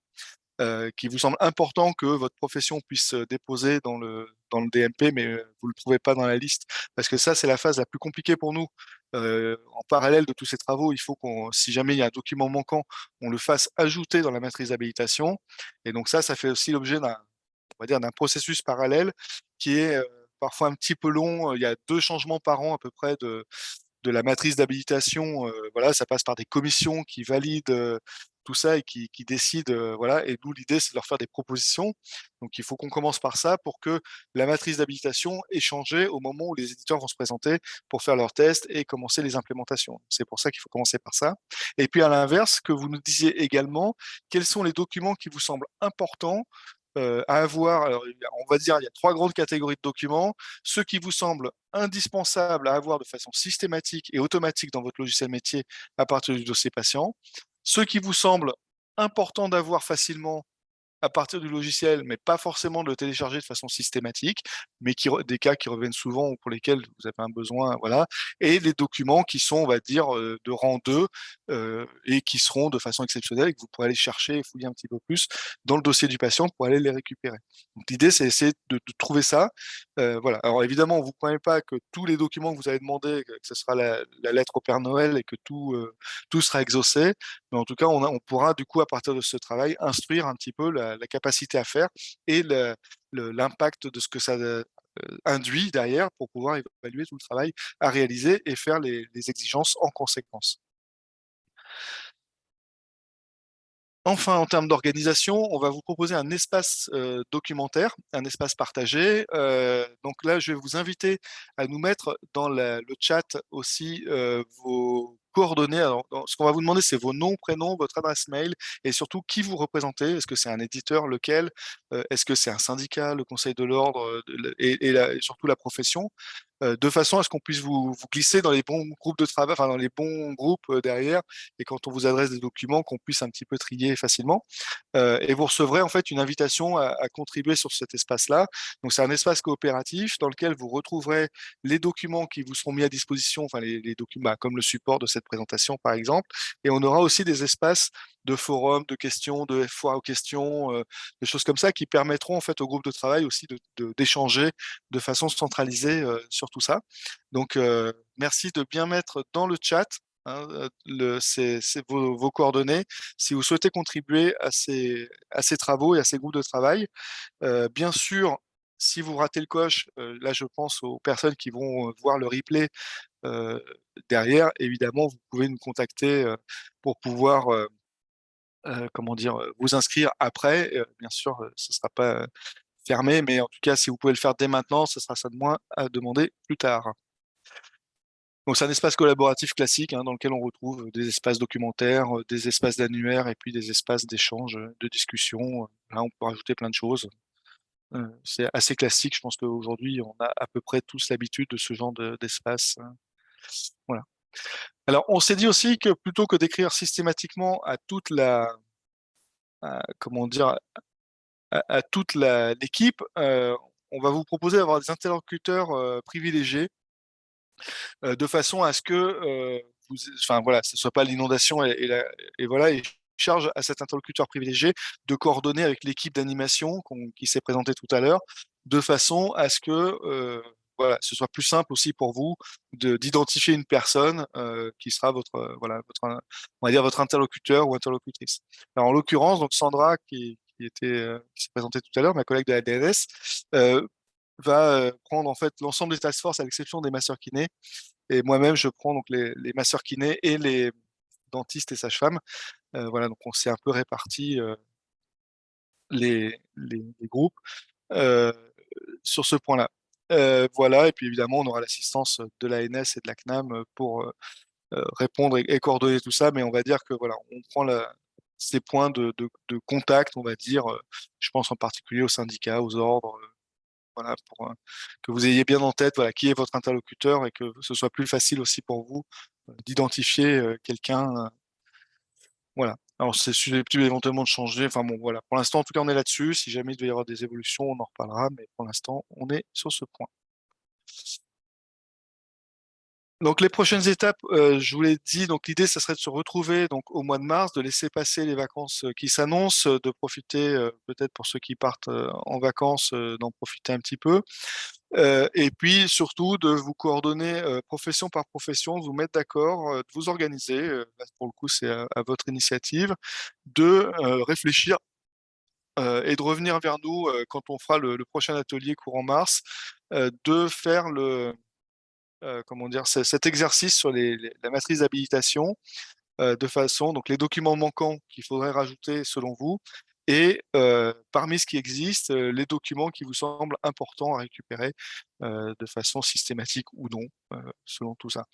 qui vous semble important que votre profession puisse déposer dans le DMP, mais vous ne le trouvez pas dans la liste, parce que ça, c'est la phase la plus compliquée pour nous. En parallèle de tous ces travaux, il faut si jamais il y a un document manquant, on le fasse ajouter dans la matrice d'habilitation. Et donc ça fait aussi l'objet on va dire, d'un processus parallèle qui est parfois un petit peu long. Il y a 2 changements par an à peu près de la matrice d'habilitation. Voilà, ça passe par des commissions qui valident tout ça et qui décident. Voilà, et nous, l'idée, c'est de leur faire des propositions. Donc, il faut qu'on commence par ça pour que la matrice d'habilitation ait changé au moment où les éditeurs vont se présenter pour faire leurs tests et commencer les implémentations. C'est pour ça qu'il faut commencer par ça. Et puis, à l'inverse, que vous nous disiez également, quels sont les documents qui vous semblent importants à avoir. Alors, on va dire il y a 3 grandes catégories de documents. Ceux qui vous semblent indispensables à avoir de façon systématique et automatique dans votre logiciel métier à partir du dossier patient. Ceux qui vous semblent importants d'avoir facilement à partir du logiciel, mais pas forcément de le télécharger de façon systématique, mais des cas qui reviennent souvent ou pour lesquels vous avez un besoin, voilà. Et les documents qui sont, on va dire, de rang 2 et qui seront de façon exceptionnelle et que vous pourrez aller chercher et fouiller un petit peu plus dans le dossier du patient pour aller les récupérer. Donc l'idée, c'est essayer de trouver ça. Voilà. Alors évidemment, vous ne prenez pas que tous les documents que vous avez demandé, que ce sera la lettre au Père Noël et que tout sera exaucé. Mais en tout cas, on pourra du coup, à partir de ce travail, instruire un petit peu la capacité à faire et l'impact de ce que ça induit derrière pour pouvoir évaluer tout le travail à réaliser et faire les exigences en conséquence. Enfin, en termes d'organisation, on va vous proposer un espace documentaire, un espace partagé. Donc là, je vais vous inviter à nous mettre dans le chat aussi vos coordonnées. Alors, ce qu'on va vous demander, c'est vos noms, prénoms, votre adresse mail et surtout qui vous représentez. Est-ce que c'est un éditeur, lequel? Est-ce que c'est un syndicat, le Conseil de l'ordre et surtout la profession? De façon à ce qu'on puisse vous glisser dans les bons groupes de travail, enfin dans les bons groupes derrière, et quand on vous adresse des documents, qu'on puisse un petit peu trier facilement. Et vous recevrez en fait une invitation à contribuer sur cet espace-là. Donc c'est un espace coopératif dans lequel vous retrouverez les documents qui vous seront mis à disposition, enfin les documents comme le support de cette présentation par exemple, et on aura aussi des espaces de forums, de questions, de foires aux questions, des choses comme ça qui permettront en fait au groupe de travail aussi d'échanger de façon centralisée sur tout ça. Donc, merci de bien mettre dans le chat hein, vos coordonnées si vous souhaitez contribuer à ces travaux et à ces groupes de travail. Bien sûr, si vous ratez le coche, là je pense aux personnes qui vont voir le replay derrière, évidemment, vous pouvez nous contacter pour pouvoir comment dire, vous inscrire après. Bien sûr, ce ne sera pas fermé, mais en tout cas, si vous pouvez le faire dès maintenant, ce sera ça de moins à demander plus tard. Donc, c'est un espace collaboratif classique dans lequel on retrouve des espaces documentaires, des espaces d'annuaire et puis des espaces d'échange, de discussion. Là, on peut rajouter plein de choses. C'est assez classique. Je pense qu'aujourd'hui, on a à peu près tous l'habitude de ce genre d'espace. Voilà. Alors, on s'est dit aussi que plutôt que d'écrire systématiquement à toute comment dire, à toute l'équipe, on va vous proposer d'avoir des interlocuteurs privilégiés de façon à ce que enfin voilà, ce soit pas l'inondation et voilà, et charge à cet interlocuteur privilégié de coordonner avec l'équipe d'animation qui s'est présentée tout à l'heure, de façon à ce que voilà, ce soit plus simple aussi pour vous d'identifier une personne qui sera voilà, on va dire votre interlocuteur ou interlocutrice. Alors, en l'occurrence, donc Sandra qui s'est présentée tout à l'heure, ma collègue de la DNS, va prendre en fait l'ensemble des task force à l'exception des masseurs kinés. Et moi-même, je prends donc les masseurs kinés et les dentistes et sages-femmes. Voilà, donc on s'est un peu réparti les groupes euh, sur ce point-là. Voilà, et puis évidemment, on aura l'assistance de l'ANS et de la CNAM pour répondre et coordonner tout ça, mais on va dire que voilà, on prend ces points de contact, on va dire, je pense en particulier aux syndicats, aux ordres, voilà, pour que vous ayez bien en tête voilà, qui est votre interlocuteur et que ce soit plus facile aussi pour vous d'identifier quelqu'un. Voilà. Alors, c'est susceptible éventuellement de changer. Enfin bon, voilà. Pour l'instant, en tout cas, on est là-dessus. Si jamais il doit y avoir des évolutions, on en reparlera. Mais pour l'instant, on est sur ce point. Donc, les prochaines étapes, je vous l'ai dit, donc l'idée, ça serait de se retrouver donc au mois de mars, de laisser passer les vacances qui s'annoncent, de profiter peut-être pour ceux qui partent en vacances, d'en profiter un petit peu. Et puis surtout de vous coordonner profession par profession, de vous mettre d'accord, de vous organiser, là, pour le coup c'est à votre initiative, de réfléchir et de revenir vers nous quand on fera le prochain atelier courant mars, de faire comment dire, cet exercice sur la matrice d'habilitation, de façon, donc les documents manquants qu'il faudrait rajouter selon vous, et parmi ce qui existe, les documents qui vous semblent importants à récupérer de façon systématique ou non, selon tout ça.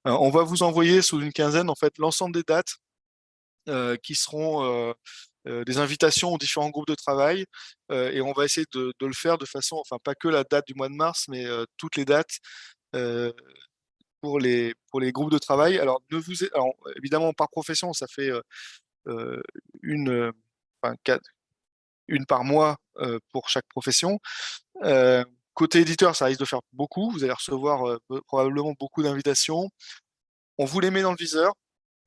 On va vous envoyer sous une quinzaine, en fait, l'ensemble des dates qui seront des invitations aux différents groupes de travail, et on va essayer de le faire de façon, enfin pas que la date du mois de mars, mais toutes les dates euh, pour les groupes de travail. Alors, alors, évidemment, par profession, ça fait euh, une, enfin, une par mois pour chaque profession. Côté éditeur, ça risque de faire beaucoup. Vous allez recevoir probablement beaucoup d'invitations. On vous les met dans le viseur.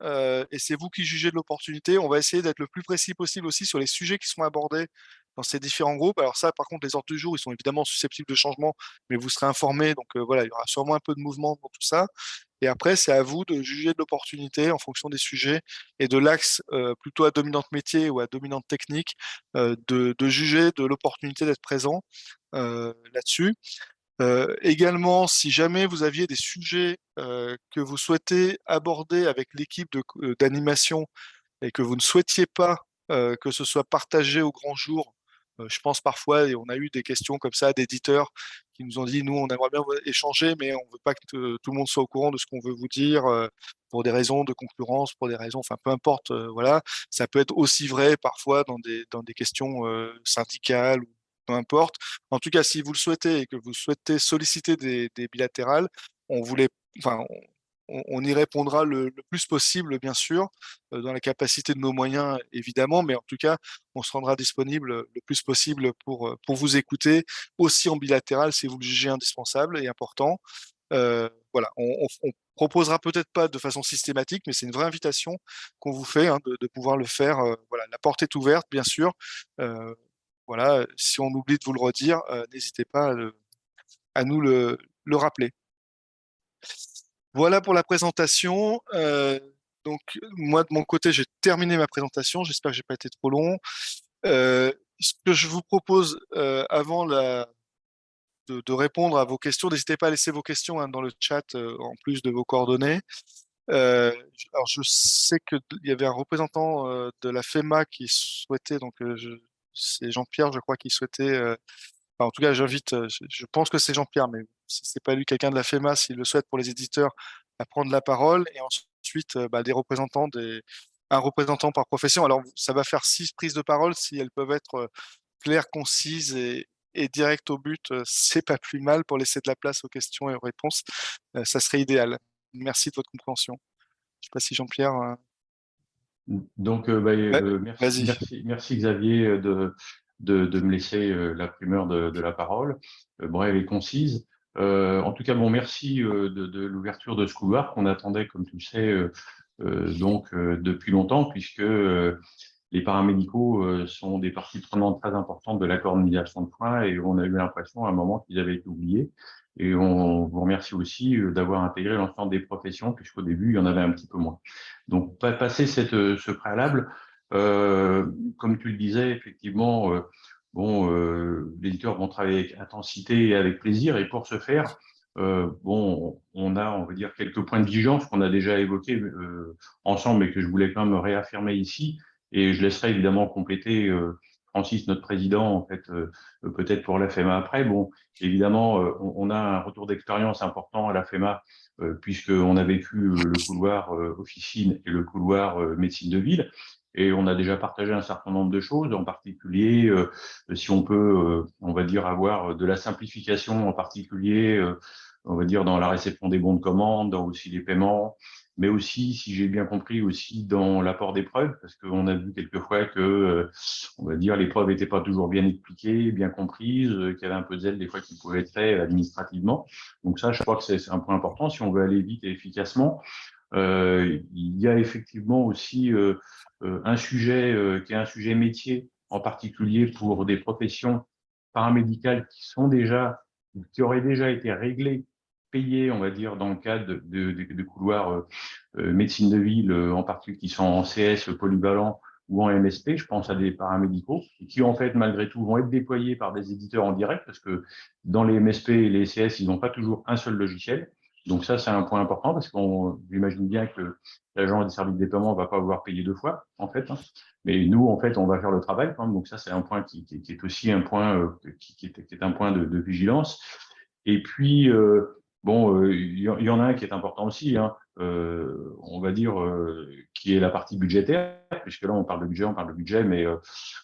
Et c'est vous qui jugez de l'opportunité. On va essayer d'être le plus précis possible aussi sur les sujets qui seront abordés dans ces différents groupes. Alors ça, par contre, les ordres du jour, ils sont évidemment susceptibles de changement, mais vous serez informés. Donc voilà, il y aura sûrement un peu de mouvement dans tout ça. Et après, c'est à vous de juger de l'opportunité en fonction des sujets et de l'axe plutôt à dominante métier ou à dominante technique, de juger de l'opportunité d'être présent là-dessus. Également, si jamais vous aviez des sujets que vous souhaitez aborder avec l'équipe d'animation et que vous ne souhaitiez pas que ce soit partagé au grand jour, je pense parfois, et on a eu des questions comme ça d'éditeurs qui nous ont dit, nous, on aimerait bien échanger, mais on ne veut pas que tout le monde soit au courant de ce qu'on veut vous dire pour des raisons de concurrence, pour des raisons, enfin peu importe, voilà. Ça peut être aussi vrai parfois dans des questions syndicales ou peu importe. En tout cas, si vous le souhaitez et que vous souhaitez solliciter des bilatérales, on voulait, enfin, on y répondra le plus possible, bien sûr, dans la capacité de nos moyens, évidemment, mais en tout cas, on se rendra disponible le plus possible pour vous écouter, aussi en bilatéral si vous le jugez indispensable et important. Voilà, on proposera peut-être pas de façon systématique, mais c'est une vraie invitation qu'on vous fait de pouvoir le faire. Voilà, la porte est ouverte, bien sûr. Voilà, si on oublie de vous le redire, n'hésitez pas à nous le rappeler. Voilà pour la présentation. Donc, moi, de mon côté, j'ai terminé ma présentation. J'espère que j'ai pas été trop long. Ce que je vous propose avant de répondre à vos questions, n'hésitez pas à laisser vos questions dans le chat en plus de vos coordonnées. Alors, je sais qu'il y avait un représentant de la FEMA qui souhaitait, donc c'est Jean-Pierre, je crois, qui souhaitait. Enfin, en tout cas, j'invite, je pense que c'est Jean-Pierre, mais si c'est pas lui, quelqu'un de la FEMA, s'il le souhaite pour les éditeurs, à prendre la parole et ensuite des représentants, un représentant par profession. Alors, ça va faire 6 prises de parole. Si elles peuvent être claires, concises et directes au but, c'est pas plus mal pour laisser de la place aux questions et aux réponses. Ça serait idéal. Merci de votre compréhension. Je sais pas si Jean-Pierre. Donc, Vas-y. merci Xavier de me laisser la primeur de la parole, brève et concise. En tout cas, merci de l'ouverture de ce couloir qu'on attendait, comme tu le sais, depuis longtemps, puisque les paramédicaux sont des parties prenantes très importantes de la coordination de soins et on a eu l'impression à un moment qu'ils avaient été oubliés. Et on vous remercie aussi d'avoir intégré l'ensemble des professions, puisqu'au début, il y en avait un petit peu moins. Donc, passer ce préalable, comme tu le disais, effectivement, les éditeurs vont travailler avec intensité et avec plaisir. Et pour ce faire, on a, on va dire, quelques points de vigilance qu'on a déjà évoqués ensemble et que je voulais quand même réaffirmer ici. Et je laisserai évidemment compléter Francis, notre président, en fait, peut-être pour la FEMA après. Bon, évidemment, on a un retour d'expérience important à la FEMA, puisqu'on a vécu le couloir officine et le couloir médecine de ville. Et on a déjà partagé un certain nombre de choses, en particulier, si on peut, on va dire, avoir de la simplification, en particulier, on va dire, dans la réception des bons de commande, dans aussi les paiements, mais aussi, si j'ai bien compris, aussi dans l'apport des preuves, parce qu'on a vu quelquefois que, on va dire, les preuves n'étaient pas toujours bien expliquées, bien comprises, qu'il y avait un peu de zèle des fois qui pouvait être fait administrativement. Donc ça, je crois que c'est un point important si on veut aller vite et efficacement. Il y a effectivement aussi un sujet qui est un sujet métier, en particulier pour des professions paramédicales qui auraient déjà été réglées, payées, on va dire, dans le cadre de couloirs médecine de ville, en particulier qui sont en CS polyvalent ou en MSP, je pense à des paramédicaux, qui en fait, malgré tout, vont être déployés par des éditeurs en direct, parce que dans les MSP et les CS, ils n'ont pas toujours un seul logiciel. Donc ça, c'est un point important, parce qu'on imagine bien que l'agent des services de déploiement ne va pas avoir payé 2 fois, en fait. Mais nous, en fait, on va faire le travail. Donc ça, c'est un point qui est aussi un point qui est un point de vigilance. Et puis, il y en a un qui est important aussi, on va dire, qui est la partie budgétaire, puisque là, on parle de budget, mais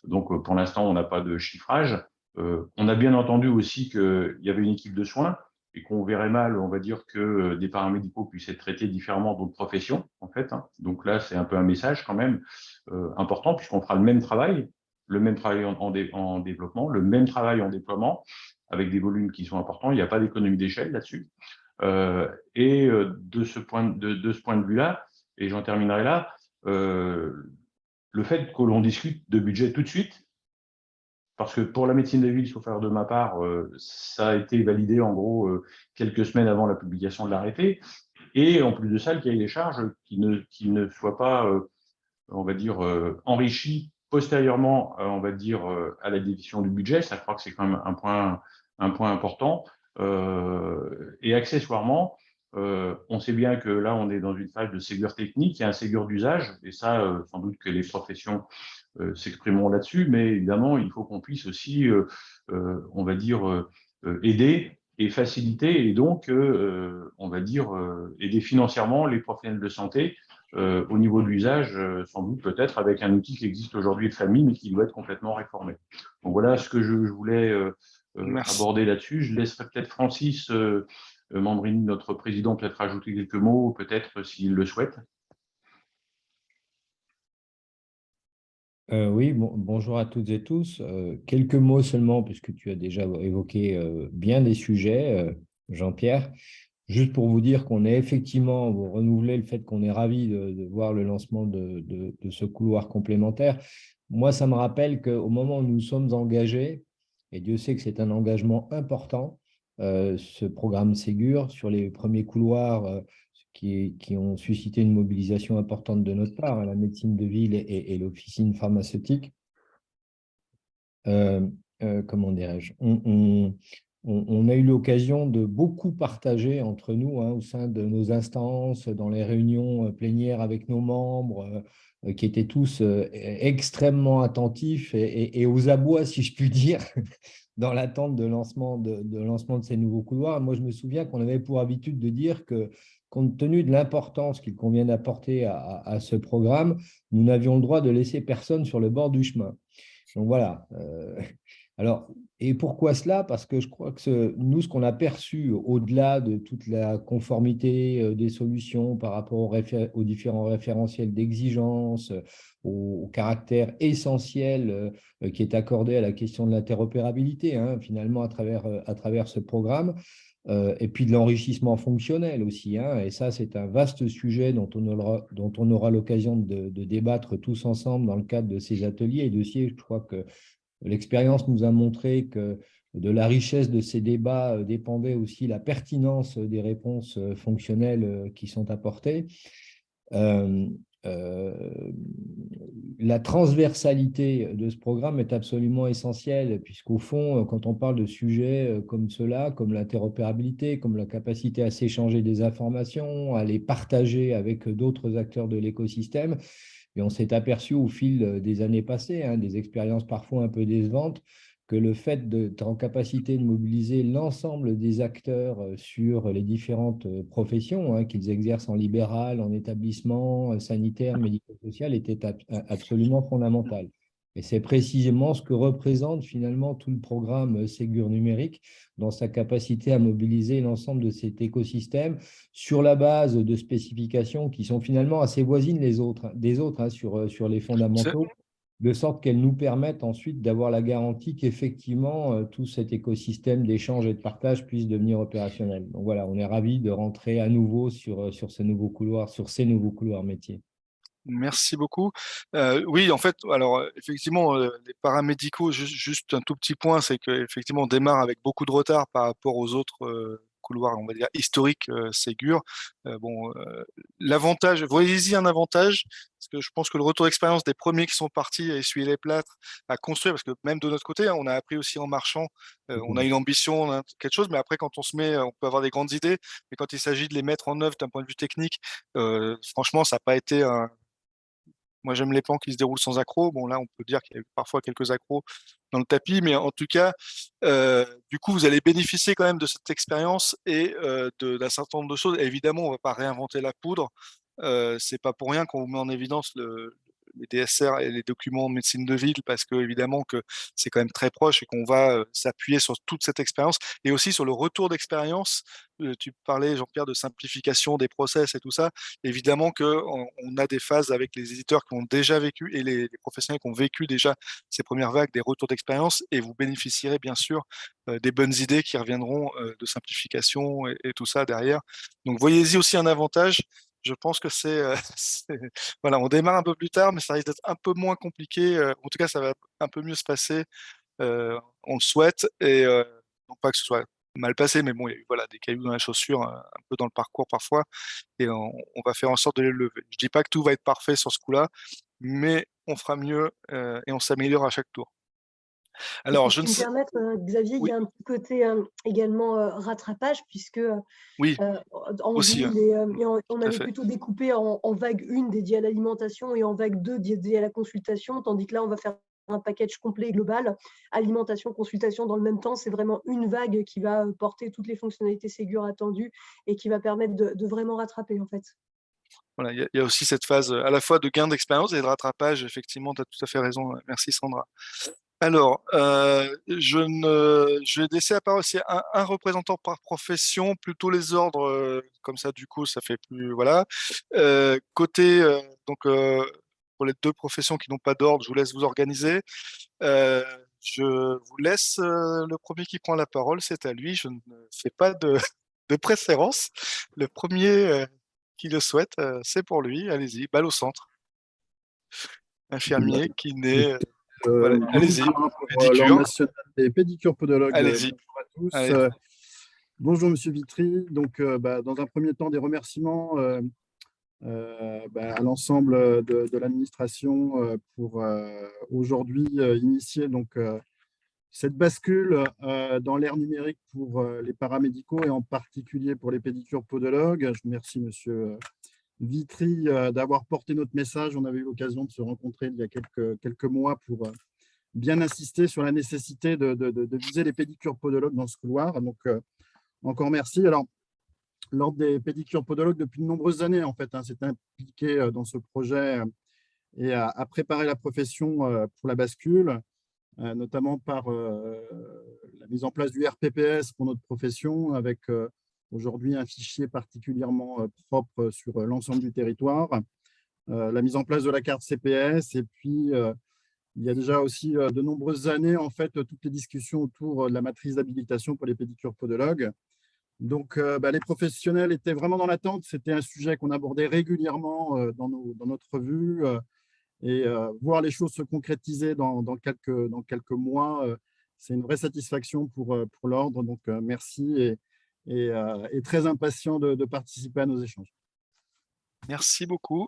donc pour l'instant, on n'a pas de chiffrage. On a bien entendu aussi qu'il y avait une équipe de soins et qu'on verrait mal, on va dire, que des paramédicaux puissent être traités différemment d'autres professions, en fait. Donc là, c'est un peu un message quand même important, puisqu'on fera le même travail en développement, le même travail en déploiement, avec des volumes qui sont importants. Il n'y a pas d'économie d'échelle là-dessus. De ce point de vue-là, et j'en terminerai là, le fait que l'on discute de budget tout de suite, parce que pour la médecine de ville, sauf erreur de ma part, ça a été validé en gros quelques semaines avant la publication de l'arrêté, et en plus de ça, le cahier des charges qui ne soit pas, on va dire, enrichi postérieurement, on va dire, à la définition du budget. Ça, je crois que c'est quand même un point important. Et accessoirement, on sait bien que là, on est dans une phase de Ségur technique, il y a un Ségur d'usage, et ça, sans doute que les professions s'exprimeront là-dessus, mais évidemment, il faut qu'on puisse aussi, on va dire, aider et faciliter, et donc, on va dire, aider financièrement les professionnels de santé au niveau de l'usage, sans doute peut-être avec un outil qui existe aujourd'hui de famille, mais qui doit être complètement réformé. Donc voilà ce que je voulais aborder là-dessus. Je laisserai peut-être Francis Mambrini, notre président, peut-être ajouter quelques mots, peut-être s'il le souhaite. Oui, bonjour à toutes et tous. Quelques mots seulement, puisque tu as déjà évoqué bien des sujets, Jean-Pierre. Juste pour vous dire qu'on est effectivement, vous renouvelez le fait qu'on est ravis de voir le lancement de ce couloir complémentaire. Moi, ça me rappelle qu'au moment où nous sommes engagés, et Dieu sait que c'est un engagement important, ce programme Ségur sur les premiers couloirs qui ont suscité une mobilisation importante de notre part, la médecine de ville et l'officine pharmaceutique. Comment dirais-je, on a eu l'occasion de beaucoup partager entre nous au sein de nos instances, dans les réunions plénières avec nos membres, qui étaient tous extrêmement attentifs et aux abois, si je puis dire, dans l'attente de lancement de ces nouveaux couloirs. Moi, je me souviens qu'on avait pour habitude de dire que compte tenu de l'importance qu'il convient d'apporter à ce programme, nous n'avions le droit de laisser personne sur le bord du chemin. Donc voilà. Alors, et pourquoi cela? Parce que je crois que nous, ce qu'on a perçu au-delà de toute la conformité des solutions par rapport aux différents référentiels d'exigence, au caractère essentiel qui est accordé à la question de l'interopérabilité, hein, finalement, à travers ce programme, et puis de l'enrichissement fonctionnel aussi, hein, et ça, c'est un vaste sujet dont on aura l'occasion de débattre tous ensemble dans le cadre de ces ateliers et dossiers. Je crois que l'expérience nous a montré que de la richesse de ces débats dépendait aussi la pertinence des réponses fonctionnelles qui sont apportées. La transversalité de ce programme est absolument essentielle, puisqu'au fond, quand on parle de sujets comme cela, comme l'interopérabilité, comme la capacité à s'échanger des informations, à les partager avec d'autres acteurs de l'écosystème, et on s'est aperçu au fil des années passées, hein, des expériences parfois un peu décevantes, que le fait d'être en capacité de mobiliser l'ensemble des acteurs sur les différentes professions, hein, qu'ils exercent en libéral, en établissement sanitaire, médico-social, était absolument fondamental. Et c'est précisément ce que représente finalement tout le programme Ségur numérique dans sa capacité à mobiliser l'ensemble de cet écosystème sur la base de spécifications qui sont finalement assez voisines des autres, hein, sur les fondamentaux, de sorte qu'elles nous permettent ensuite d'avoir la garantie qu'effectivement, tout cet écosystème d'échange et de partage puisse devenir opérationnel. Donc voilà, on est ravis de rentrer à nouveau sur ces nouveaux couloirs métiers. Merci beaucoup. Oui, en fait, alors effectivement, les paramédicaux, juste un tout petit point, c'est qu'effectivement, on démarre avec beaucoup de retard par rapport aux autres couloirs, on va dire, historiques Ségur. L'avantage, voyez-y un avantage, parce que je pense que le retour d'expérience des premiers qui sont partis à essuyer les plâtres, à construire, parce que même de notre côté, hein, on a appris aussi en marchant, on a une ambition, on a quelque chose, mais après, quand on se met, on peut avoir des grandes idées, mais quand il s'agit de les mettre en œuvre d'un point de vue technique, franchement, ça n'a pas été un... Moi, j'aime les plans qui se déroulent sans accroc. Bon, là, on peut dire qu'il y a eu parfois quelques accros dans le tapis, mais en tout cas, du coup, vous allez bénéficier quand même de cette expérience et d'un certain nombre de choses. Et évidemment, on ne va pas réinventer la poudre. C'est pas pour rien qu'on vous met en évidence les DSR et les documents de médecine de ville, parce que évidemment que c'est quand même très proche et qu'on va s'appuyer sur toute cette expérience et aussi sur le retour d'expérience. Tu parlais, Jean-Pierre, de simplification des process et tout ça. Évidemment qu'on a des phases avec les éditeurs qui ont déjà vécu et les professionnels qui ont vécu déjà ces premières vagues, des retours d'expérience, et vous bénéficierez bien sûr des bonnes idées qui reviendront de simplification et tout ça derrière. Donc voyez-y aussi un avantage. Je pense que voilà, on démarre un peu plus tard, mais ça risque d'être un peu moins compliqué. En tout cas, ça va un peu mieux se passer. On le souhaite. Et non pas que ce soit mal passé, mais bon, il y a eu voilà, des cailloux dans la chaussure, un peu dans le parcours parfois. Et on va faire en sorte de les lever. Je dis pas que tout va être parfait sur ce coup-là, mais on fera mieux et on s'améliore à chaque tour. Alors, si je ne tu me sais... permets, Xavier, il Oui, y a un petit côté également rattrapage, puisque oui, en aussi. ville, on Tout à avait fait. plutôt découpé en vague 1 dédiée à l'alimentation et en vague 2 dédiée à la consultation, tandis que là, on va faire un package complet et global, alimentation, consultation dans le même temps. C'est vraiment une vague qui va porter toutes les fonctionnalités Ségur attendues et qui va permettre de vraiment rattraper, en fait. Voilà, il y a aussi cette phase à la fois de gain d'expérience et de rattrapage. Effectivement, tu as tout à fait raison. Merci Sandra. Alors, je vais laisser la parole aussi à un représentant par profession, plutôt les ordres, comme ça, du coup, ça fait plus. Voilà. Côté, donc, pour les deux professions qui n'ont pas d'ordre, je vous laisse vous organiser. Euh, je vous laisse le premier qui prend la parole, c'est à lui. Je ne fais pas de préférence. Le premier qui le souhaite, c'est pour lui. Allez-y, balle au centre. Infirmier, kiné. Voilà. Allez-y, Pour l'Ordre pédicure. national des pédicures podologues. Allez-y. Bonjour à tous. Allez. Bonjour Monsieur Vitry. Donc, dans un premier temps, des remerciements à l'ensemble de l'administration pour aujourd'hui initier donc cette bascule dans l'ère numérique pour les paramédicaux et en particulier pour les pédicures podologues. Je remercie Monsieur Vitry d'avoir porté notre message. On avait eu l'occasion de se rencontrer il y a quelques mois pour bien insister sur la nécessité de viser les pédicures podologues dans ce couloir. Donc, encore merci. Alors, l'Ordre des pédicures podologues depuis de nombreuses années, en fait, hein, s'est impliqué dans ce projet et a préparé la profession pour la bascule, notamment par la mise en place du RPPS pour notre profession, avec aujourd'hui un fichier particulièrement propre sur l'ensemble du territoire, la mise en place de la carte CPS, et puis il y a déjà aussi de nombreuses années, en fait, toutes les discussions autour de la matrice d'habilitation pour les pédicures podologues. Donc, les professionnels étaient vraiment dans l'attente. C'était un sujet qu'on abordait régulièrement dans notre revue. Et voir les choses se concrétiser dans quelques mois, c'est une vraie satisfaction pour l'Ordre. Donc, merci et très impatient de participer à nos échanges. Merci beaucoup.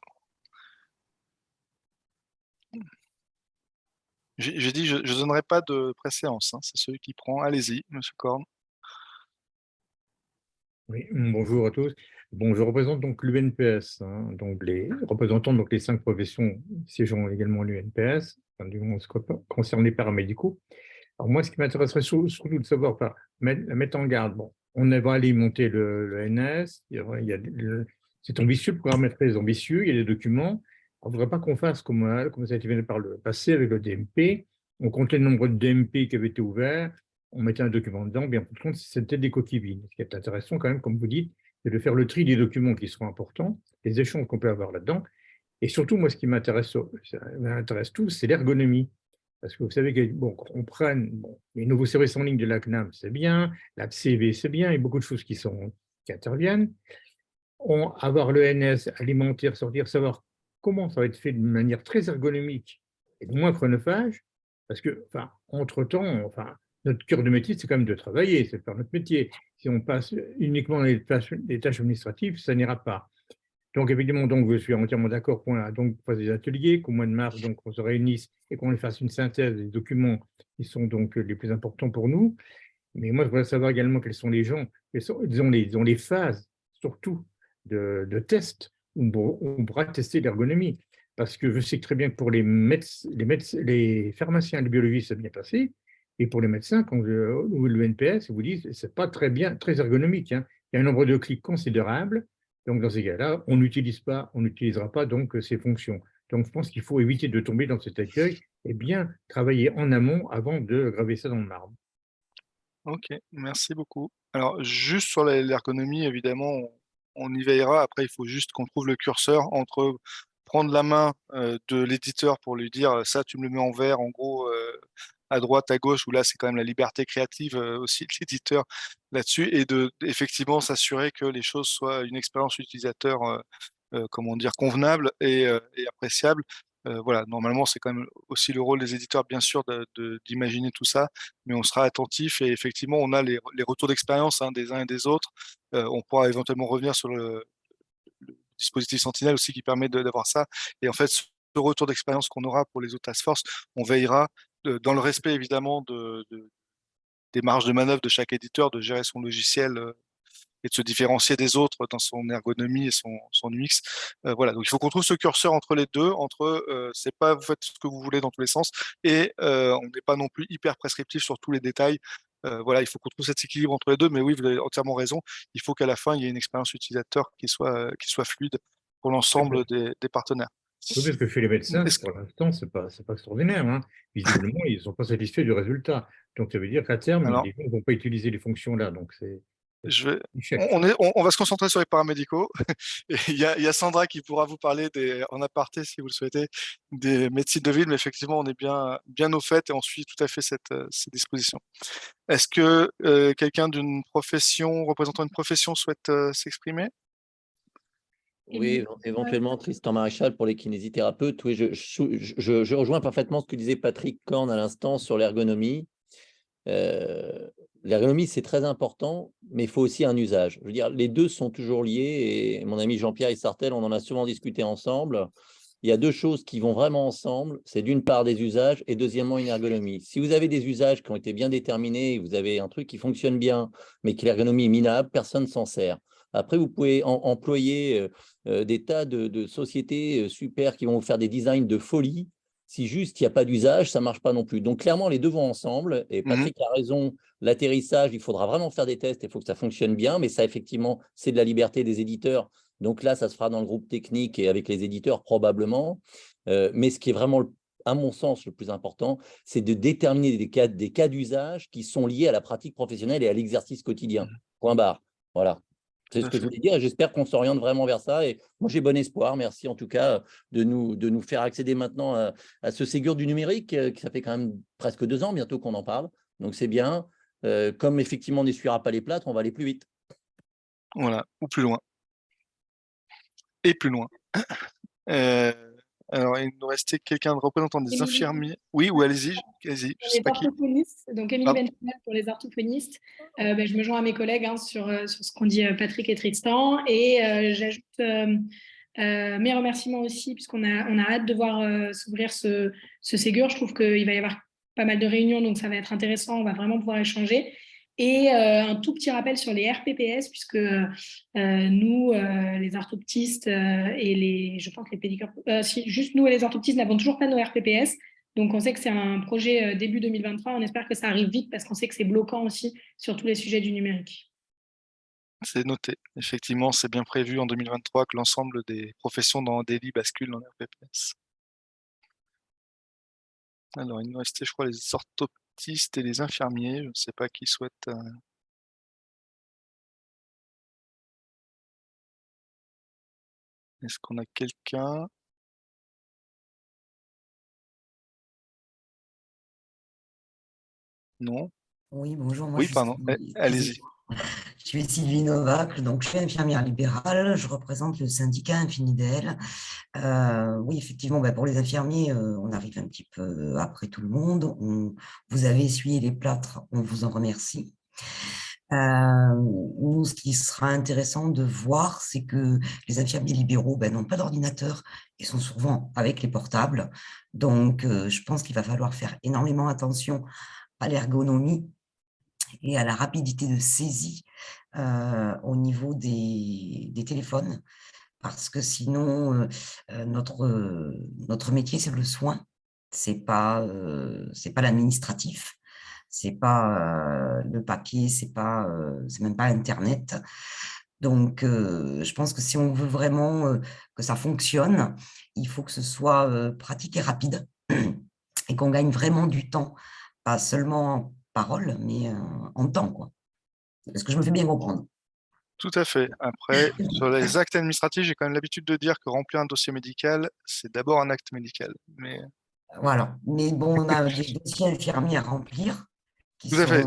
J'ai dit, je ne donnerai pas de préséance, hein, c'est celui qui prend. Allez-y, Monsieur Corne. Oui, bonjour à tous. Bon, je représente donc l'UNPS, hein, donc les représentants donc les 5 professions siégeant également à l'UNPS, enfin, du moins concernés paramédicaux. Alors moi, ce qui m'intéresserait surtout de savoir, mettre en garde, bon, on va aller monter le NS, c'est ambitieux, le programme est très ambitieux, il y a des documents. On ne voudrait pas qu'on fasse comme ça a été fait par le passé avec le DMP, on comptait le nombre de DMP qui avaient été ouverts, on mettait un document dedans, bien par contre, c'était des coquilles vides. Ce qui est intéressant quand même, comme vous dites, c'est de faire le tri des documents qui seront importants, les échanges qu'on peut avoir là-dedans, et surtout, moi, ce qui m'intéresse tous, c'est l'ergonomie. Parce que vous savez qu'on prenne les nouveaux services en ligne de la CNAM, c'est bien, la CV, c'est bien, il y a beaucoup de choses qui interviennent. Avoir le NS alimentaire, sortir, savoir comment ça va être fait de manière très ergonomique et moins chronophage, parce que, entre-temps, notre cœur de métier, c'est quand même de travailler, c'est de faire notre métier. Si on passe uniquement les tâches administratives, ça n'ira pas. Donc, évidemment, je suis entièrement d'accord qu'on fasse des ateliers, qu'au mois de mars, on se réunisse et qu'on fasse une synthèse des documents qui sont donc les plus importants pour nous. Mais moi, je voudrais savoir également quels sont les phases, surtout, de tests où on pourra tester l'ergonomie. Parce que je sais très bien que pour les pharmaciens, les biologistes, ça bien passé. Et pour les médecins, quand le NPS vous dit, ce n'est pas très ergonomique. Hein. Il y a un nombre de clics considérable. Donc, dans ces cas-là, on n'utilisera pas donc ces fonctions. Donc, je pense qu'il faut éviter de tomber dans cet écueil et bien travailler en amont avant de graver ça dans le marbre. Ok, merci beaucoup. Alors, juste sur l'ergonomie, évidemment, on y veillera. Après, il faut juste qu'on trouve le curseur entre prendre la main de l'éditeur pour lui dire ça, tu me le mets en vert, en gros, à droite, à gauche, où là, c'est quand même la liberté créative aussi de l'éditeur là-dessus, et effectivement s'assurer que les choses soient une expérience utilisateur, convenable et appréciable. Voilà, normalement, c'est quand même aussi le rôle des éditeurs, bien sûr, d'imaginer tout ça, mais on sera attentif et effectivement, on a les retours d'expérience des uns et des autres. On pourra éventuellement revenir sur le dispositif Sentinelle aussi qui permet d'avoir ça. Et en fait, ce retour d'expérience qu'on aura pour les autres task force, on veillera, dans le respect évidemment des marges de manœuvre de chaque éditeur, de gérer son logiciel et de se différencier des autres dans son ergonomie et son UX. Voilà, donc il faut qu'on trouve ce curseur entre les deux, c'est pas vous faites ce que vous voulez dans tous les sens, et on n'est pas non plus hyper prescriptif sur tous les détails. Voilà, il faut qu'on trouve cet équilibre entre les deux, mais oui, vous avez entièrement raison, il faut qu'à la fin, il y ait une expérience utilisateur qui soit fluide pour l'ensemble des partenaires. Oui, parce que chez les médecins, pour l'instant, ce n'est pas extraordinaire. Hein. Visiblement, ils ne sont pas satisfaits du résultat. Donc, ça veut dire qu'à terme, les gens ne vont pas utiliser les fonctions-là. Donc, on va se concentrer sur les paramédicaux. Il y a Sandra qui pourra vous parler en aparté, si vous le souhaitez, des médecines de ville, mais effectivement, on est bien au fait et on suit tout à fait ces dispositions. Est-ce que quelqu'un d'une profession, représentant une profession, souhaite s'exprimer? Oui, éventuellement Tristan Maréchal pour les kinésithérapeutes. Oui, je rejoins parfaitement ce que disait Patrick Corne à l'instant sur l'ergonomie. L'ergonomie, c'est très important, mais il faut aussi un usage. Je veux dire, les deux sont toujours liés et mon ami Jean-Pierre Issartel, on en a souvent discuté ensemble. Il y a deux choses qui vont vraiment ensemble. C'est d'une part des usages et deuxièmement une ergonomie. Si vous avez des usages qui ont été bien déterminés, vous avez un truc qui fonctionne bien, mais que l'ergonomie est minable, personne ne s'en sert. Après, vous pouvez employer des tas de sociétés super qui vont vous faire des designs de folie. Si juste il n'y a pas d'usage, ça ne marche pas non plus. Donc, clairement, les deux vont ensemble. Et Patrick a raison, l'atterrissage, il faudra vraiment faire des tests, il faut que ça fonctionne bien. Mais ça, effectivement, c'est de la liberté des éditeurs. Donc là, ça se fera dans le groupe technique et avec les éditeurs probablement. Mais ce qui est vraiment, à mon sens, le plus important, c'est de déterminer des cas d'usage qui sont liés à la pratique professionnelle et à l'exercice quotidien. Point barre. Voilà. C'est ce que je voulais dire et j'espère qu'on s'oriente vraiment vers ça. Et moi, j'ai bon espoir. Merci en tout cas de nous faire accéder maintenant à ce Ségur du numérique, qui ça fait quand même presque 2 ans bientôt qu'on en parle. Donc, c'est bien. Comme effectivement, on n'essuiera pas les plâtres, on va aller plus vite. Voilà, ou plus loin. Et plus loin. Alors, il nous restait quelqu'un de représentant des infirmiers. Oui, ou allez-y, je sais pas qui. Donc, Émilie Benchimol pour les orthophonistes. Je me joins à mes collègues sur ce qu'ont dit Patrick et Tristan. Et j'ajoute mes remerciements aussi, puisqu'on a hâte de voir s'ouvrir ce Ségur. Je trouve qu'il va y avoir pas mal de réunions, donc ça va être intéressant. On va vraiment pouvoir échanger. Et un tout petit rappel sur les RPPS, puisque nous, les orthoptistes et je pense les pédicures, juste nous et les orthoptistes n'avons toujours pas nos RPPS. Donc, on sait que c'est un projet début 2023. On espère que ça arrive vite parce qu'on sait que c'est bloquant aussi sur tous les sujets du numérique. C'est noté. Effectivement, c'est bien prévu en 2023 que l'ensemble des professions dans un délit basculent dans les RPPS. Alors, il nous restait, je crois, les orthoptistes et les infirmiers. Je ne sais pas qui souhaite. Est-ce qu'on a quelqu'un? Non? Oui, bonjour. Moi, Oui, pardon. Allez-y. Je suis Sylvie Novak, donc je suis infirmière libérale, je représente le syndicat Infinidel. Oui, effectivement, pour les infirmiers, on arrive un petit peu après tout le monde. Vous avez essuyé les plâtres, on vous en remercie. Nous, ce qui sera intéressant de voir, c'est que les infirmiers libéraux n'ont pas d'ordinateur et sont souvent avec les portables. Donc, je pense qu'il va falloir faire énormément attention à l'ergonomie et à la rapidité de saisie au niveau des téléphones, parce que sinon, notre métier, c'est le soin, c'est pas l'administratif, c'est pas le papier, c'est même pas Internet. Donc, je pense que si on veut vraiment que ça fonctionne, il faut que ce soit pratique et rapide et qu'on gagne vraiment du temps, pas seulement en parole, mais en temps, quoi. Est-ce que je me fais bien comprendre? Tout à fait. Après, sur les actes administratifs, j'ai quand même l'habitude de dire que remplir un dossier médical, c'est d'abord un acte médical. Mais... Voilà. Mais bon, on a des dossiers infirmiers à remplir. Tout à fait.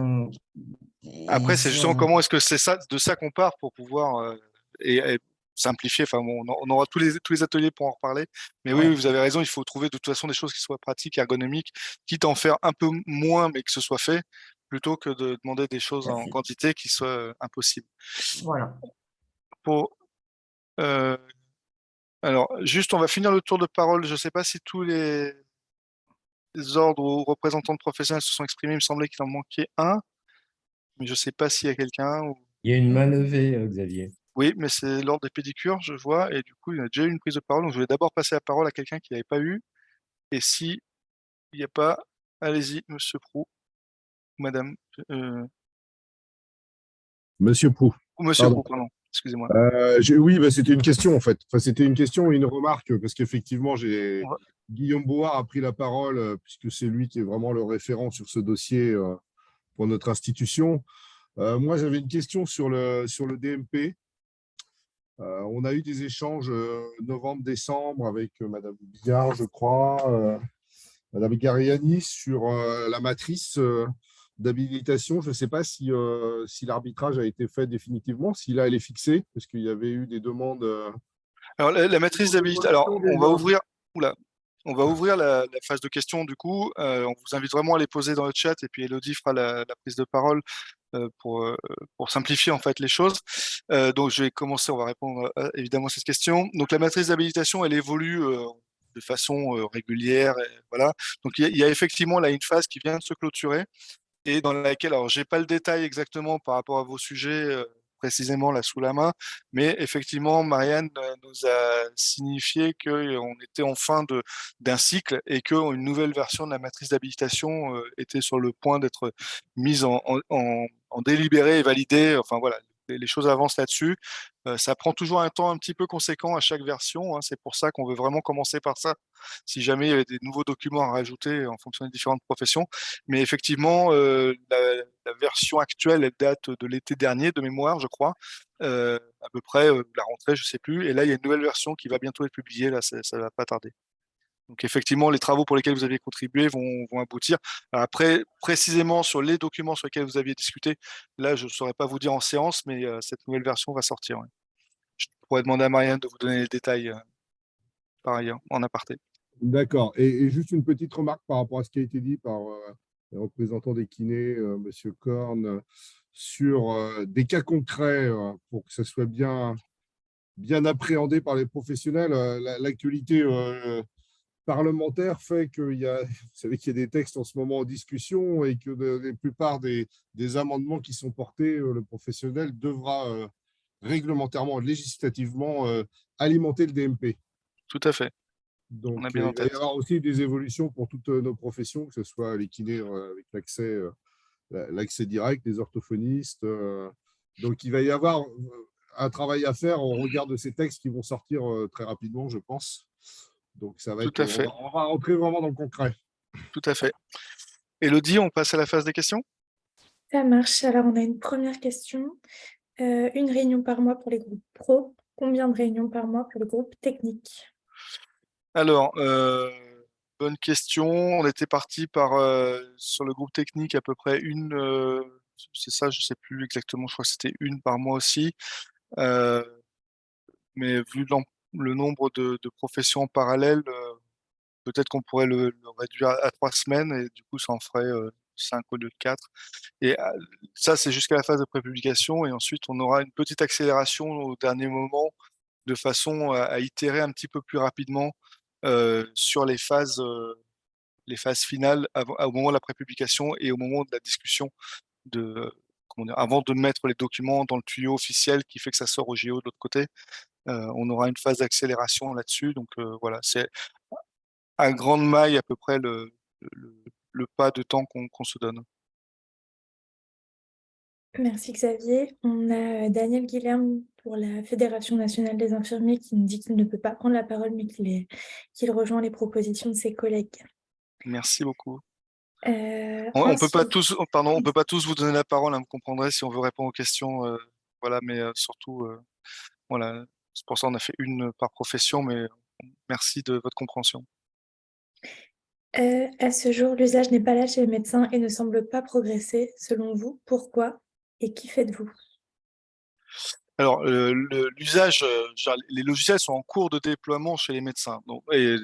Après, c'est justement comment est-ce que c'est de ça qu'on part pour pouvoir et simplifier. Enfin, on aura tous les ateliers pour en reparler. Mais oui, vous avez raison, il faut trouver de toute façon des choses qui soient pratiques, ergonomiques, quitte à en faire un peu moins, mais que ce soit fait, plutôt que de demander des choses en quantité qui soient impossibles. Voilà. Alors, juste, on va finir le tour de parole. Je ne sais pas si tous les ordres ou représentants de professionnels se sont exprimés. Il me semblait qu'il en manquait un, mais je ne sais pas s'il y a quelqu'un. Il y a une main levée, Xavier. Oui, mais c'est l'ordre des pédicures, je vois, et du coup, il y a déjà eu une prise de parole. Donc, je voulais d'abord passer la parole à quelqu'un qui n'avait pas eu. Et si il n'y a pas, allez-y, Monsieur Proux, Madame. Monsieur Proux. Ou Monsieur Proux, pardon. Excusez-moi. Oui, c'était une question en fait. Enfin, c'était une question et une remarque parce qu'effectivement, Guillaume Board a pris la parole puisque c'est lui qui est vraiment le référent sur ce dossier pour notre institution. Moi, j'avais une question sur le DMP. On a eu des échanges novembre-décembre avec Madame Billard, je crois, Madame Gariani sur la matrice d'habilitation. Je ne sais pas si l'arbitrage a été fait définitivement, si là elle est fixée, parce qu'il y avait eu des demandes. Alors la matrice d'habilitation. Alors on va ouvrir. On va ouvrir la phase de questions du coup. On vous invite vraiment à les poser dans le chat et puis Elodie fera la prise de parole pour simplifier en fait les choses. Donc je vais commencer. On va répondre évidemment à cette question. Donc la matrice d'habilitation, elle évolue de façon régulière. Voilà. Donc il y a effectivement là une phase qui vient de se clôturer et dans laquelle, alors j'ai pas le détail exactement par rapport à vos sujets précisément là sous la main, mais effectivement, Marianne nous a signifié qu'on était en fin d'un cycle et qu'une nouvelle version de la matrice d'habilitation était sur le point d'être mise en délibéré et validée. Enfin voilà, les choses avancent là-dessus. Ça prend toujours un temps un petit peu conséquent à chaque version, hein. C'est pour ça qu'on veut vraiment commencer par ça, si jamais il y avait des nouveaux documents à rajouter en fonction des différentes professions. Mais effectivement, la version actuelle, elle date de l'été dernier, de mémoire, je crois, à peu près, la rentrée, je ne sais plus. Et là, il y a une nouvelle version qui va bientôt être publiée, là, ça ne va pas tarder. Donc effectivement, les travaux pour lesquels vous aviez contribué vont aboutir. Alors après, précisément sur les documents sur lesquels vous aviez discuté, là, je ne saurais pas vous dire en séance, mais cette nouvelle version va sortir. Ouais. Je pourrais demander à Marianne de vous donner les détails par ailleurs, en aparté. D'accord. Et juste une petite remarque par rapport à ce qui a été dit par les représentants des kinés, M. Korn, sur des cas concrets pour que ça soit bien appréhendé par les professionnels. L'actualité parlementaire fait qu'il y a, vous savez qu'il y a des textes en ce moment en discussion et que la plupart des amendements qui sont portés, le professionnel devra réglementairement, législativement alimenter le DMP. Tout à fait. Donc, on a il bien en va y tête. avoir aussi des évolutions pour toutes nos professions, que ce soit les kinés avec l'accès direct, les orthophonistes. Donc, il va y avoir un travail à faire au regard de ces textes qui vont sortir très rapidement, je pense. Donc, ça va Tout être, à fait. on va rentrer vraiment dans le concret. Tout à fait. Élodie, on passe à la phase des questions? Ça marche. Alors, on a une première question. Une réunion par mois pour les groupes pro. Combien de réunions par mois pour le groupe technique? Alors, bonne question. On était parti sur le groupe technique à peu près c'est ça, je ne sais plus exactement, je crois que c'était une par mois aussi. Mais vu le nombre de professions en parallèle, peut-être qu'on pourrait le réduire à 3 semaines et du coup, ça en ferait 5 au lieu de 4. Et ça, c'est jusqu'à la phase de prépublication. Et ensuite, on aura une petite accélération au dernier moment de façon à itérer un petit peu plus rapidement sur les phases finales au moment de la prépublication et au moment de la discussion avant de mettre les documents dans le tuyau officiel qui fait que ça sort au JO de l'autre côté. On aura une phase d'accélération là-dessus. Donc voilà, c'est à grande maille à peu près le pas de temps qu'on se donne. Merci Xavier. On a Daniel Guilherme pour la Fédération nationale des infirmiers qui nous dit qu'il ne peut pas prendre la parole, mais qu'il rejoint les propositions de ses collègues. Merci beaucoup. On ne peut pas tous, pardon, on peut pas tous vous donner la parole, hein, vous comprendrez si on veut répondre aux questions. Voilà, mais surtout, voilà, c'est pour ça qu'on a fait une par profession, mais merci de votre compréhension. À ce jour, l'usage n'est pas là chez les médecins et ne semble pas progresser. Selon vous, pourquoi et qui faites-vous? Alors, l'usage, les logiciels sont en cours de déploiement chez les médecins, donc, et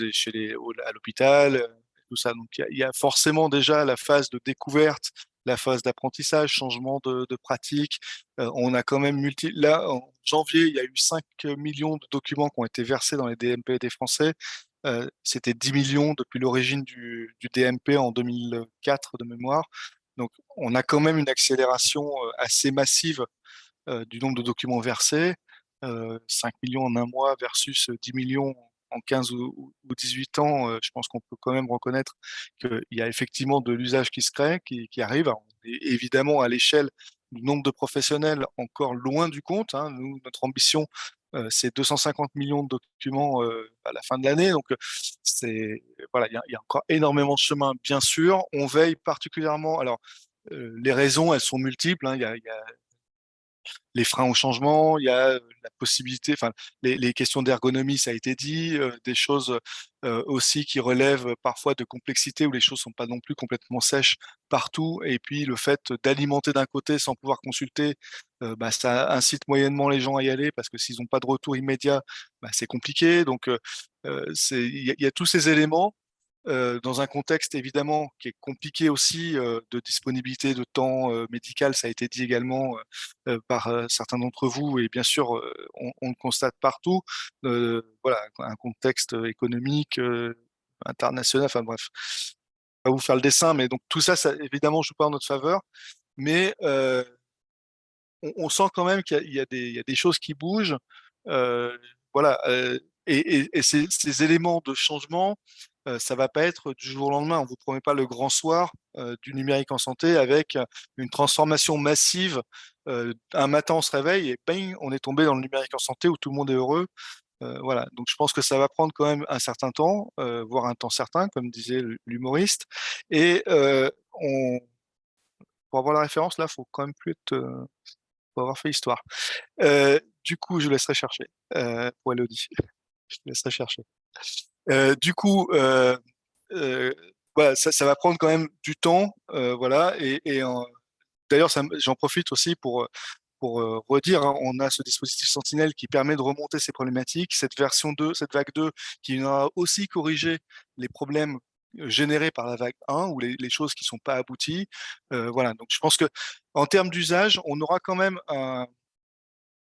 à l'hôpital, tout ça. Donc, il y a forcément déjà la phase de découverte, la phase d'apprentissage, changement de pratique. On a quand même là, en janvier, il y a eu 5 millions de documents qui ont été versés dans les DMP des Français. C'était 10 millions depuis l'origine du DMP en 2004 de mémoire. Donc, on a quand même une accélération assez massive du nombre de documents versés, 5 millions en un mois versus 10 millions en 15 ou 18 ans, je pense qu'on peut quand même reconnaître qu'il y a effectivement de l'usage qui se crée, qui arrive. Alors, on est évidemment à l'échelle du nombre de professionnels encore loin du compte, hein. Nous, notre ambition, c'est 250 millions de documents à la fin de l'année. Donc, voilà, il y a encore énormément de chemin, bien sûr. On veille particulièrement. Alors, les raisons, elles sont multiples, hein. Il y a les freins au changement, il y a la possibilité, enfin, les questions d'ergonomie, ça a été dit, des choses aussi qui relèvent parfois de complexité où les choses sont pas non plus complètement sèches partout. Et puis le fait d'alimenter d'un côté sans pouvoir consulter, ça incite moyennement les gens à y aller parce que s'ils n'ont pas de retour immédiat, c'est compliqué. Donc il y a tous ces éléments dans un contexte évidemment qui est compliqué aussi de disponibilité de temps médical, ça a été dit également par certains d'entre vous, et bien sûr on le constate partout. Voilà, un contexte économique international, enfin bref, pas vous faire le dessin, mais donc tout ça, évidemment joue pas en notre faveur, mais on sent quand même qu'il y a des choses qui bougent. Voilà. Et ces éléments de changement, ça va pas être du jour au lendemain. On vous promet pas le grand soir du numérique en santé avec une transformation massive. Un matin, on se réveille et bang, on est tombé dans le numérique en santé où tout le monde est heureux. Voilà. Donc, je pense que ça va prendre quand même un certain temps, voire un temps certain, comme disait l'humoriste. Et pour avoir la référence, là, faut quand même plus être, faut avoir fait histoire. Du coup, je laisserai chercher pour Elodie. Je te laisserai chercher. Du coup, voilà, ça va prendre quand même du temps, voilà. D'ailleurs, j'en profite aussi pour redire, hein, on a ce dispositif Sentinelle qui permet de remonter ces problématiques. Cette version 2, cette vague 2, qui viendra aussi corriger les problèmes générés par la vague 1 ou les choses qui ne sont pas abouties. Voilà. Donc, je pense que en termes d'usage, on aura quand même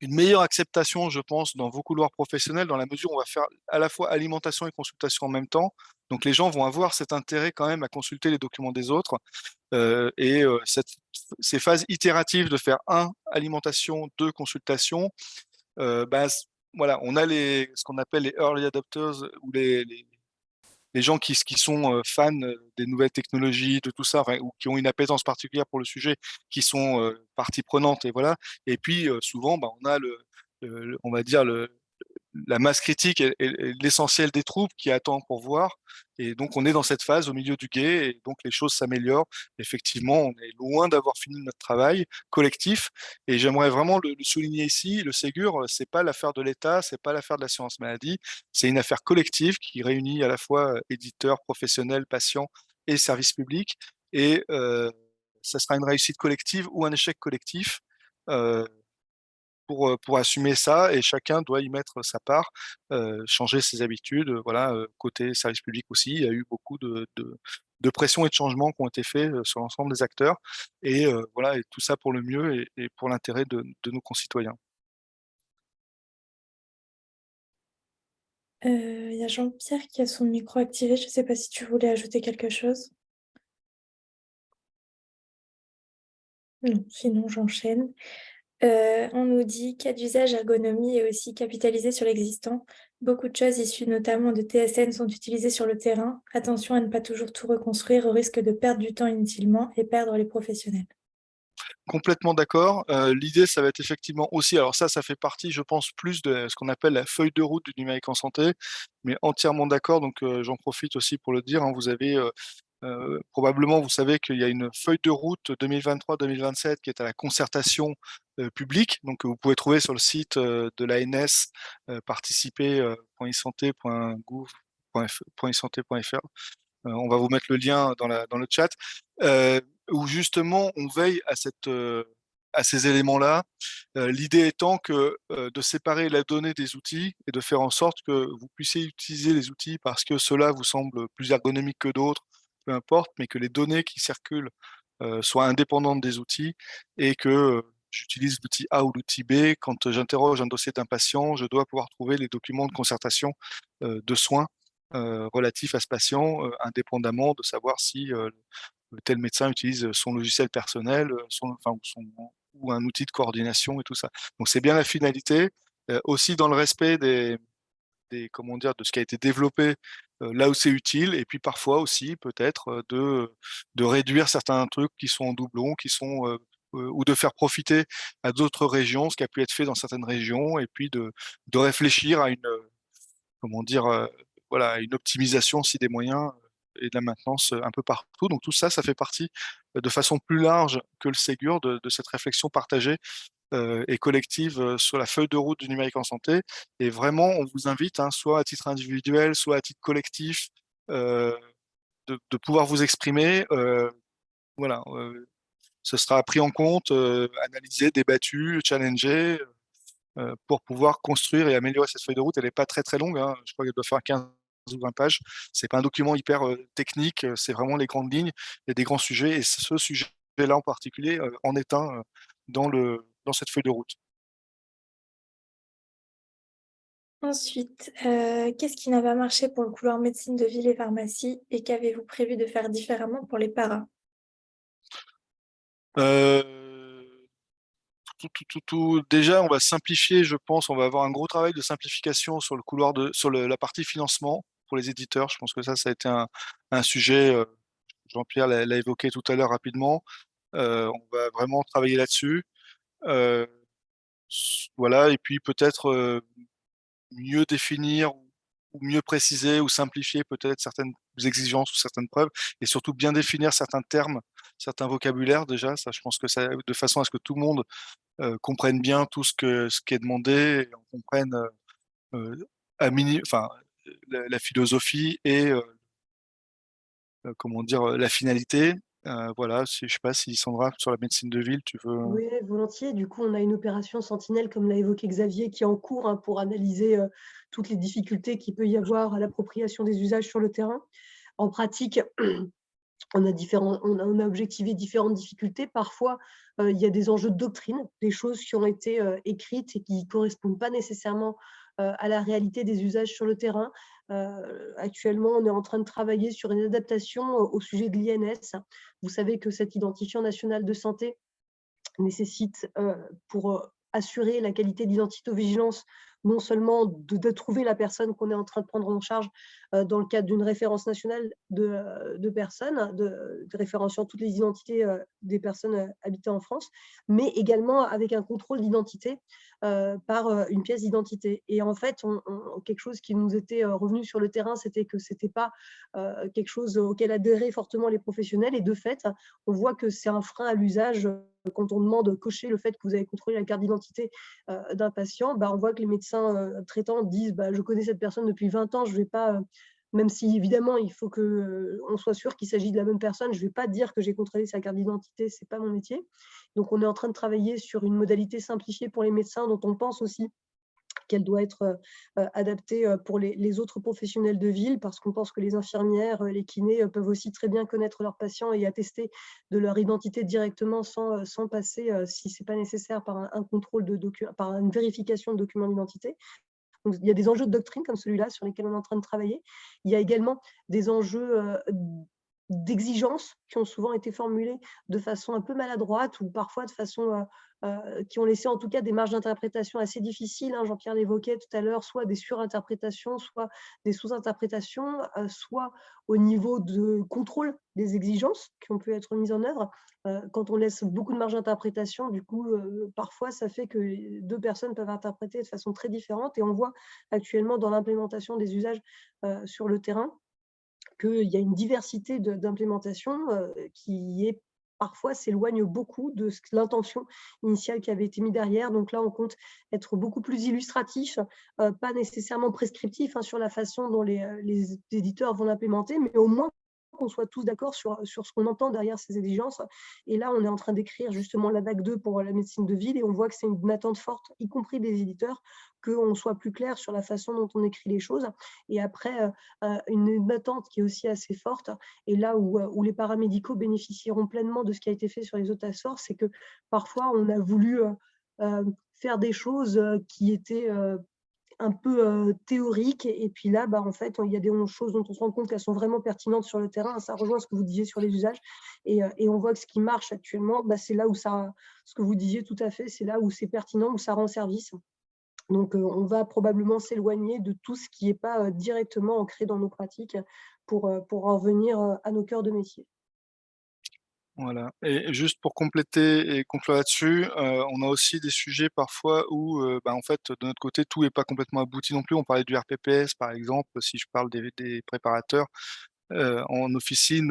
une meilleure acceptation, je pense, dans vos couloirs professionnels, dans la mesure où on va faire à la fois alimentation et consultation en même temps. Donc, les gens vont avoir cet intérêt quand même à consulter les documents des autres. Ces phases itératives de faire alimentation, 2 consultation, voilà, on a ce qu'on appelle les early adopters ou les gens qui sont fans des nouvelles technologies, de tout ça, enfin, ou qui ont une appétence particulière pour le sujet, qui sont partie prenante, et voilà. Et puis souvent, on a on va dire la masse critique et l'essentiel des troupes qui attend pour voir. Et donc, on est dans cette phase au milieu du gué et donc les choses s'améliorent. Effectivement, on est loin d'avoir fini notre travail collectif. Et j'aimerais vraiment le souligner ici. Le Ségur, c'est pas l'affaire de l'État, c'est pas l'affaire de l'assurance maladie. C'est une affaire collective qui réunit à la fois éditeurs, professionnels, patients et services publics. Et ça sera une réussite collective ou un échec collectif. Pour assumer ça, et chacun doit y mettre sa part, changer ses habitudes. Voilà, côté service public aussi, il y a eu beaucoup de pression et de changements qui ont été faits sur l'ensemble des acteurs, et voilà, et tout ça pour le mieux et pour l'intérêt de nos concitoyens. Il y a Jean-Pierre qui a son micro activé. Je ne sais pas si tu voulais ajouter quelque chose. Non, sinon j'enchaîne. On nous dit cas d'usage, ergonomie et aussi capitaliser sur l'existant. Beaucoup de choses issues notamment de TSN sont utilisées sur le terrain. Attention à ne pas toujours tout reconstruire au risque de perdre du temps inutilement et perdre les professionnels. Complètement d'accord. L'idée, ça va être effectivement aussi, alors ça fait partie, je pense, plus de ce qu'on appelle la feuille de route du numérique en santé, mais entièrement d'accord. Donc, j'en profite aussi pour le dire, hein, vous avez probablement, vous savez qu'il y a une feuille de route 2023-2027 qui est à la concertation publique. Donc, vous pouvez trouver sur le site de l'ANS participer.isanté.gouv.fr. On va vous mettre le lien dans le chat, où justement on veille à ces éléments-là. L'idée étant de séparer la donnée des outils et de faire en sorte que vous puissiez utiliser les outils parce que cela vous semble plus ergonomique que d'autres, peu importe, mais que les données qui circulent soient indépendantes des outils, et que j'utilise l'outil A ou l'outil B. Quand j'interroge un dossier d'un patient, je dois pouvoir trouver les documents de concertation de soins relatifs à ce patient, indépendamment de savoir si tel médecin utilise son logiciel personnel, ou un outil de coordination et tout ça. Donc c'est bien la finalité, aussi dans le respect comment dire, de ce qui a été développé là où c'est utile, et puis parfois aussi peut-être de réduire certains trucs qui sont en doublon, ou de faire profiter à d'autres régions ce qui a pu être fait dans certaines régions, et puis de réfléchir à comment dire, voilà, une optimisation aussi des moyens et de la maintenance un peu partout. Donc tout ça, ça fait partie de façon plus large que le Ségur de cette réflexion partagée et collective sur la feuille de route du numérique en santé. Et vraiment, on vous invite, hein, soit à titre individuel, soit à titre collectif, de pouvoir vous exprimer. Voilà, ce sera pris en compte, analysé, débattu, challengé, pour pouvoir construire et améliorer cette feuille de route. Elle n'est pas très très longue, hein. Je crois qu'elle doit faire 15 ou 20 pages. C'est pas un document hyper technique, c'est vraiment les grandes lignes. Il y a des grands sujets, et ce sujet-là en particulier en est un dans cette feuille de route. Ensuite, qu'est-ce qui n'a pas marché pour le couloir médecine de ville et pharmacie, et qu'avez-vous prévu de faire différemment pour les paras? Déjà, on va simplifier, je pense, on va avoir un gros travail de simplification sur le couloir sur la partie financement pour les éditeurs. Je pense que ça a été un sujet, Jean-Pierre l'a évoqué tout à l'heure rapidement. On va vraiment travailler là-dessus. Euh, voilà, et puis peut-être mieux définir ou mieux préciser ou simplifier peut-être certaines exigences ou certaines preuves, et surtout bien définir certains termes, certains vocabulaires déjà. Ça, je pense que ça, de façon à ce que tout le monde comprenne bien tout ce qui est demandé, et on comprenne enfin, la philosophie et comment dire, la finalité. Voilà, je sais pas si Sandra, sur la médecine de ville, tu veux. Oui, volontiers. Du coup, on a une opération Sentinelle, comme l'a évoqué Xavier, qui est en cours pour analyser toutes les difficultés qu'il peut y avoir à l'appropriation des usages sur le terrain. En pratique, on a objectivé différentes difficultés. Parfois, il y a des enjeux de doctrine, des choses qui ont été écrites et qui ne correspondent pas nécessairement à la réalité des usages sur le terrain. Actuellement, on est en train de travailler sur une adaptation au sujet de l'INS. Vous savez que cet identifiant national de santé nécessite, pour assurer la qualité d'identité-vigilance, non seulement de trouver la personne qu'on est en train de prendre en charge dans le cadre d'une référence nationale de personnes, de référenciant toutes les identités des personnes habitées en France, mais également avec un contrôle d'identité par une pièce d'identité. Et en fait, quelque chose qui nous était revenu sur le terrain, c'était que ce n'était pas quelque chose auquel adhéraient fortement les professionnels. Et de fait, on voit que c'est un frein à l'usage. Quand on demande de cocher le fait que vous avez contrôlé la carte d'identité d'un patient, on voit que les médecins traitants disent je connais cette personne depuis 20 ans, je ne vais pas, même si évidemment il faut qu'on soit sûr qu'il s'agit de la même personne, je ne vais pas dire que j'ai contrôlé sa carte d'identité, ce n'est pas mon métier. Donc on est en train de travailler sur une modalité simplifiée pour les médecins, dont on pense aussi qu'elle doit être adaptée pour les autres professionnels de ville, parce qu'on pense que les infirmières, les kinés peuvent aussi très bien connaître leurs patients et attester de leur identité directement sans passer, si ce n'est pas nécessaire, par un contrôle par une vérification de documents d'identité. Donc, il y a des enjeux de doctrine comme celui-là sur lesquels on est en train de travailler. Il y a également des enjeux d'exigence qui ont souvent été formulés de façon un peu maladroite ou parfois de façon qui ont laissé en tout cas des marges d'interprétation assez difficiles. Jean-Pierre l'évoquait tout à l'heure, soit des surinterprétations, soit des sous-interprétations, soit au niveau de contrôle des exigences qui ont pu être mises en œuvre. Quand on laisse beaucoup de marge d'interprétation, du coup, parfois, ça fait que deux personnes peuvent interpréter de façon très différente. Et on voit actuellement dans l'implémentation des usages sur le terrain qu'il y a une diversité d'implémentation qui est parfois s'éloigne beaucoup de l'intention initiale qui avait été mise derrière. Donc là, on compte être beaucoup plus illustratif, pas nécessairement prescriptif sur la façon dont les éditeurs vont l'implémenter, mais au moins qu'on soit tous d'accord sur ce qu'on entend derrière ces exigences. Et là, on est en train d'écrire justement la vague 2 pour la médecine de ville, et on voit que c'est une attente forte, y compris des éditeurs, qu'on soit plus clair sur la façon dont on écrit les choses. Et après, une attente qui est aussi assez forte, et là où les paramédicaux bénéficieront pleinement de ce qui a été fait sur les autres task force, c'est que parfois, on a voulu faire des choses qui étaient un peu théoriques, et puis là, en fait, il y a des choses dont on se rend compte qu'elles sont vraiment pertinentes sur le terrain. Ça rejoint ce que vous disiez sur les usages, et on voit que ce qui marche actuellement, c'est là où ça, ce que vous disiez tout à fait, c'est là où c'est pertinent, où ça rend service. Donc, on va probablement s'éloigner de tout ce qui n'est pas directement ancré dans nos pratiques pour en venir à nos cœurs de métier. Voilà. Et juste pour compléter et conclure là-dessus, on a aussi des sujets parfois où, en fait, de notre côté, tout n'est pas complètement abouti non plus. On parlait du RPPS, par exemple, si je parle des préparateurs. En officine,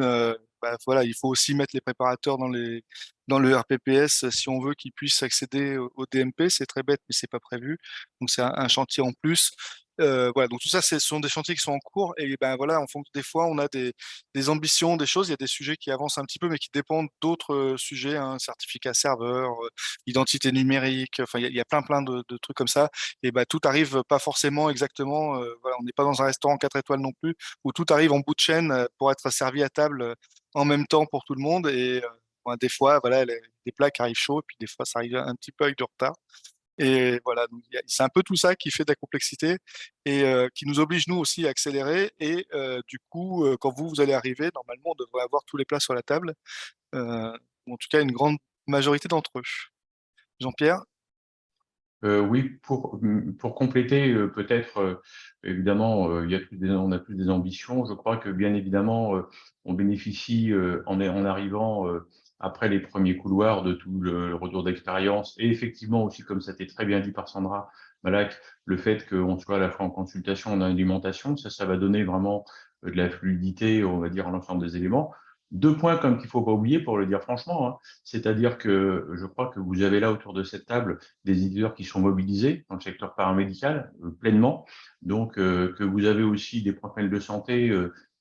voilà, il faut aussi mettre les préparateurs dans le RPPS si on veut qu'ils puissent accéder au DMP. C'est très bête, mais c'est pas prévu. Donc c'est un chantier en plus. Voilà, donc tout ça, ce sont des chantiers qui sont en cours, et voilà, en fond, des fois, on a des ambitions, des choses. Il y a des sujets qui avancent un petit peu, mais qui dépendent d'autres sujets, certificat serveur, identité numérique. Enfin, il y a plein de trucs comme ça. Et tout arrive pas forcément exactement. Voilà, on n'est pas dans un restaurant 4 étoiles non plus, où tout arrive en bout de chaîne pour être servi à table en même temps pour tout le monde. Et des fois, voilà, des plats qui arrivent chauds, et puis des fois, ça arrive un petit peu avec du retard. Et voilà, donc c'est un peu tout ça qui fait de la complexité, et qui nous oblige, nous aussi, à accélérer. Et du coup, quand vous allez arriver, normalement, on devrait avoir tous les plats sur la table, ou en tout cas une grande majorité d'entre eux. Jean-Pierre? Oui, pour compléter, peut-être, évidemment, on a tous des ambitions. Je crois que, bien évidemment, on bénéficie, en arrivant après les premiers couloirs, de tout le retour d'expérience. Et effectivement aussi, comme ça a été très bien dit par Sandra Malak, le fait qu'on soit à la fois en consultation, en alimentation, ça va donner vraiment de la fluidité, on va dire, à l'ensemble des éléments. Deux points comme qu'il ne faut pas oublier, pour le dire franchement, hein, c'est-à-dire que je crois que vous avez là autour de cette table des éditeurs qui sont mobilisés dans le secteur paramédical pleinement, donc que vous avez aussi des professionnels de santé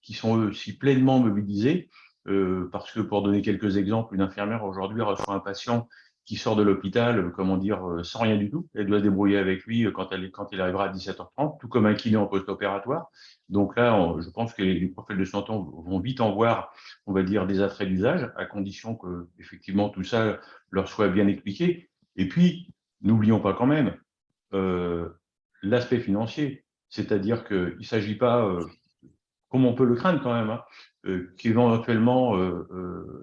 qui sont eux aussi pleinement mobilisés, parce que pour donner quelques exemples, une infirmière aujourd'hui reçoit un patient qui sort de l'hôpital, comment dire, sans rien du tout. Elle doit se débrouiller avec lui quand il arrivera à 17h30, tout comme un kiné en post-opératoire. Donc là, je pense que les professionnels de santé vont vite en voir, on va dire, des attraits d'usage, à condition que, effectivement, tout ça leur soit bien expliqué. Et puis, n'oublions pas quand même l'aspect financier, c'est-à-dire qu'il ne s'agit pas, comme on peut le craindre quand même, hein, qu'éventuellement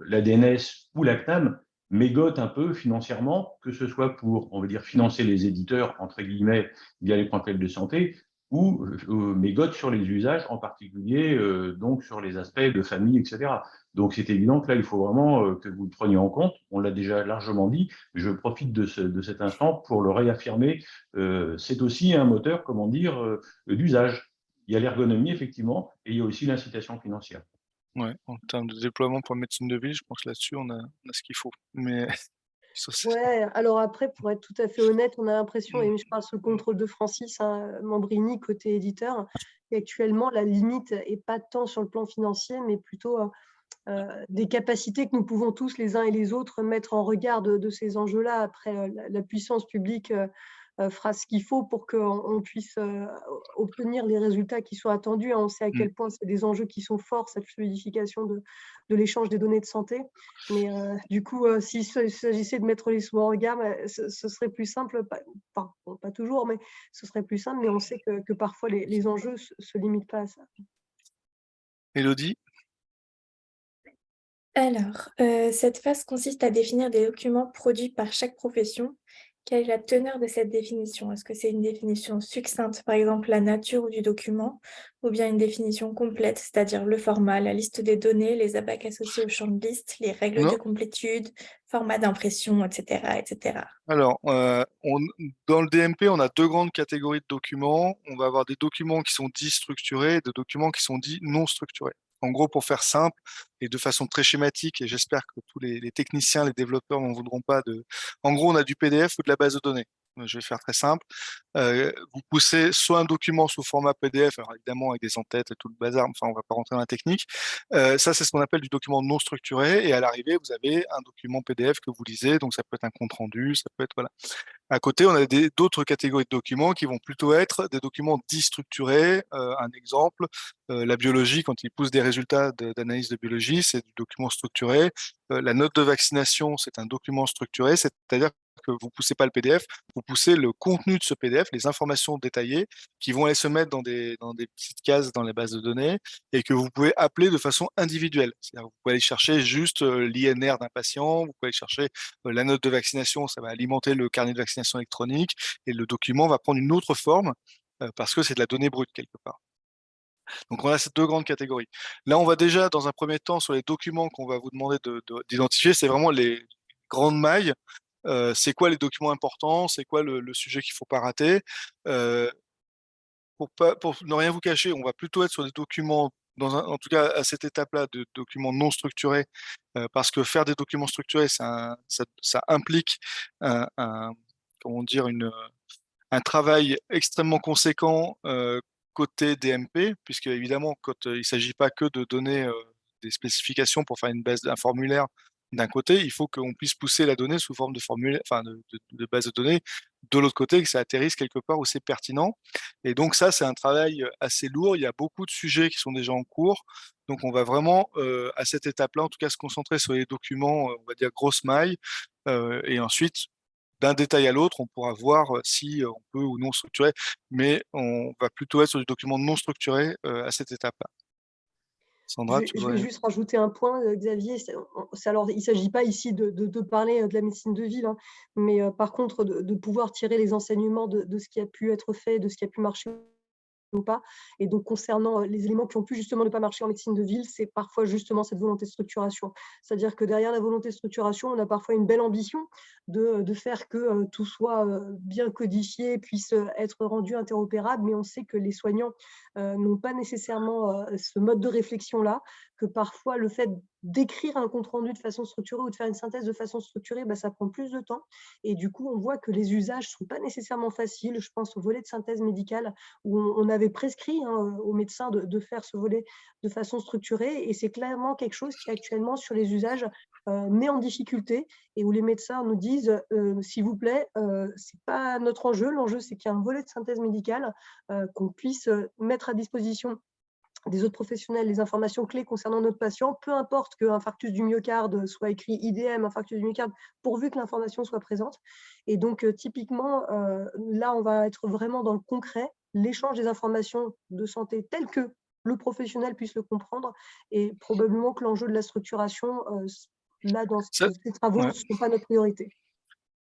la DNS ou la CNAM mégote un peu financièrement, que ce soit pour, on va dire, financer les éditeurs, entre guillemets, via les professionnels de santé, ou mégote sur les usages, en particulier donc sur les aspects de famille, etc. Donc c'est évident que là, il faut vraiment que vous le preniez en compte. On l'a déjà largement dit. Je profite de cet instant pour le réaffirmer. C'est aussi un moteur, comment dire, d'usage. Il y a l'ergonomie, effectivement, et il y a aussi l'incitation financière. Ouais, en termes de déploiement pour la médecine de ville, je pense que là-dessus, on a ce qu'il faut. Mais Ouais, alors après, pour être tout à fait honnête, on a l'impression, et je parle sous le contrôle de Francis Mambrini, côté éditeur, qu'actuellement, la limite n'est pas tant sur le plan financier, mais plutôt des capacités que nous pouvons tous, les uns et les autres, mettre en regard de ces enjeux-là. Après, la puissance publique fera ce qu'il faut pour qu'on puisse obtenir les résultats qui sont attendus. On sait à quel point c'est des enjeux qui sont forts, cette fluidification de l'échange des données de santé. Mais du coup, s'il s'agissait de mettre les sous en regard, ce serait plus simple, enfin, pas toujours, mais ce serait plus simple, mais on sait que parfois les enjeux ne se limitent pas à ça. Élodie? Alors, cette phase consiste à définir des documents produits par chaque profession. Quelle est la teneur de cette définition? Est-ce que c'est une définition succincte, par exemple la nature du document, ou bien une définition complète, c'est-à-dire le format, la liste des données, les ABAC associés au champ de liste, les règles de complétude, format d'impression, etc., etc. Alors, dans le DMP, on a deux grandes catégories de documents. On va avoir des documents qui sont dits structurés et des documents qui sont dits non structurés. En gros, pour faire simple et de façon très schématique, et j'espère que tous les techniciens, les développeurs n'en voudront pas de... En gros, on a du PDF ou de la base de données. Je vais faire très simple. Vous poussez soit un document sous format PDF, alors évidemment avec des entêtes et tout le bazar, enfin on va pas rentrer dans la technique. Ça, c'est ce qu'on appelle du document non structuré. Et à l'arrivée, vous avez un document PDF que vous lisez. Donc ça peut être un compte rendu, ça peut être voilà. À côté, on a d'autres catégories de documents qui vont plutôt être des documents dits structurés. Un exemple, la biologie, quand ils poussent des résultats d'analyse de biologie, c'est du document structuré. La note de vaccination, c'est un document structuré, c'est-à-dire que vous poussez pas le PDF, vous poussez le contenu de ce PDF, les informations détaillées, qui vont aller se mettre dans des petites cases dans les bases de données et que vous pouvez appeler de façon individuelle. C'est-à-dire que vous pouvez aller chercher juste l'INR d'un patient, vous pouvez aller chercher la note de vaccination, ça va alimenter le carnet de vaccination électronique et le document va prendre une autre forme parce que c'est de la donnée brute quelque part. Donc on a ces deux grandes catégories. Là, on va déjà, dans un premier temps, sur les documents qu'on va vous demander d'identifier, c'est vraiment les grandes mailles. C'est quoi les documents importants, c'est quoi le sujet qu'il ne faut pas rater. Pour ne rien vous cacher, on va plutôt être sur des documents, en tout cas à cette étape-là, de documents non structurés, parce que faire des documents structurés, ça implique comment dire, un travail extrêmement conséquent côté DMP, puisque évidemment, quand il ne s'agit pas que de donner des spécifications pour faire un formulaire d'un côté, il faut qu'on puisse pousser la donnée sous forme de formulaire, enfin de base de données, de l'autre côté, que ça atterrisse quelque part où c'est pertinent. Et donc ça, c'est un travail assez lourd. Il y a beaucoup de sujets qui sont déjà en cours. Donc on va vraiment, à cette étape-là, en tout cas, se concentrer sur les documents, on va dire grosse maille, et ensuite, d'un détail à l'autre, on pourra voir si on peut ou non structurer, mais on va plutôt être sur du document non structuré à cette étape-là. Sandra, Je vais juste rajouter un point, Xavier. Alors, il ne s'agit pas ici de parler de la médecine de ville, hein, mais par contre, de pouvoir tirer les enseignements de ce qui a pu être fait, de ce qui a pu marcher ou pas. Et donc, concernant les éléments qui ont pu justement ne pas marcher en médecine de ville, c'est parfois justement cette volonté de structuration. C'est-à-dire que derrière la volonté de structuration, on a parfois une belle ambition de faire que tout soit bien codifié, puisse être rendu interopérable, mais on sait que les soignants n'ont pas nécessairement ce mode de réflexion-là, que parfois le fait d'écrire un compte-rendu de façon structurée ou de faire une synthèse de façon structurée, ça prend plus de temps. Et du coup, on voit que les usages ne sont pas nécessairement faciles. Je pense au volet de synthèse médicale où on avait prescrit aux médecins de faire ce volet de façon structurée. Et c'est clairement quelque chose qui actuellement, sur les usages, met en difficulté et où les médecins nous disent s'il vous plaît, ce n'est pas notre enjeu. L'enjeu, c'est qu'il y a un volet de synthèse médicale, qu'on puisse mettre à disposition des autres professionnels les informations clés concernant notre patient, peu importe qu'un infarctus du myocarde soit écrit IDM, infarctus du myocarde, pourvu que l'information soit présente. Et donc, typiquement, là, on va être vraiment dans le concret, l'échange des informations de santé telles que le professionnel puisse le comprendre, et probablement que l'enjeu de la structuration, là, dans ces travaux, ne sont pas notre priorité.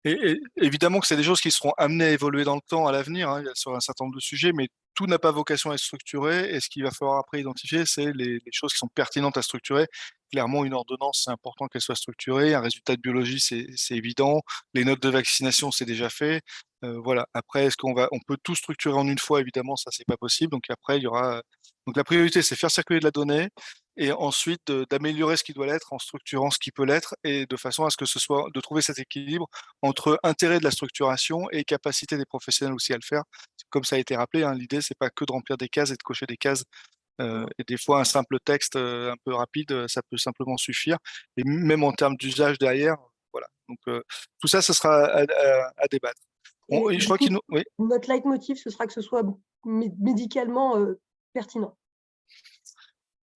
Et évidemment que c'est des choses qui seront amenées à évoluer dans le temps, à l'avenir, hein, sur un certain nombre de sujets, mais tout n'a pas vocation à être structuré. Et ce qu'il va falloir après identifier, c'est les choses qui sont pertinentes à structurer. Clairement, une ordonnance, c'est important qu'elle soit structurée. Un résultat de biologie, c'est évident. Les notes de vaccination, c'est déjà fait. Voilà. Après, est-ce on peut tout structurer en une fois? Évidemment, ça, c'est pas possible. Donc après, il y aura. Donc la priorité, c'est faire circuler de la donnée et ensuite d'améliorer ce qui doit l'être en structurant ce qui peut l'être et de façon à ce que ce soit de trouver cet équilibre entre intérêt de la structuration et capacité des professionnels aussi à le faire. Comme ça a été rappelé, hein, l'idée, c'est pas que de remplir des cases et de cocher des cases. Et des fois, un simple texte un peu rapide, ça peut simplement suffire. Et même en termes d'usage derrière, voilà. Donc, tout ça, ce sera à débattre. Et je crois qu'il oui. Notre leitmotiv, ce sera que ce soit médicalement pertinent.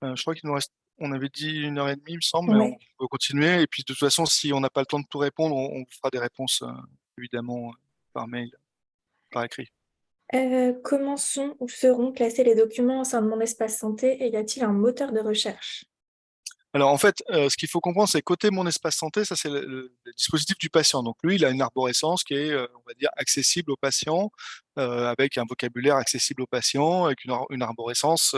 Je crois qu'il nous reste, on avait dit 1h30, il me semble, Ouais. mais on peut continuer. Et puis, de toute façon, si on n'a pas le temps de tout répondre, on vous fera des réponses, évidemment, par mail, par écrit. Comment sont ou seront classés les documents au sein de mon espace santé et y a-t-il un moteur de recherche? Alors, en fait, ce qu'il faut comprendre, c'est côté mon espace santé, ça, c'est le dispositif du patient. Donc, lui, il a une arborescence qui est, on va dire, accessible au patient, avec un vocabulaire accessible au patient, avec une arborescence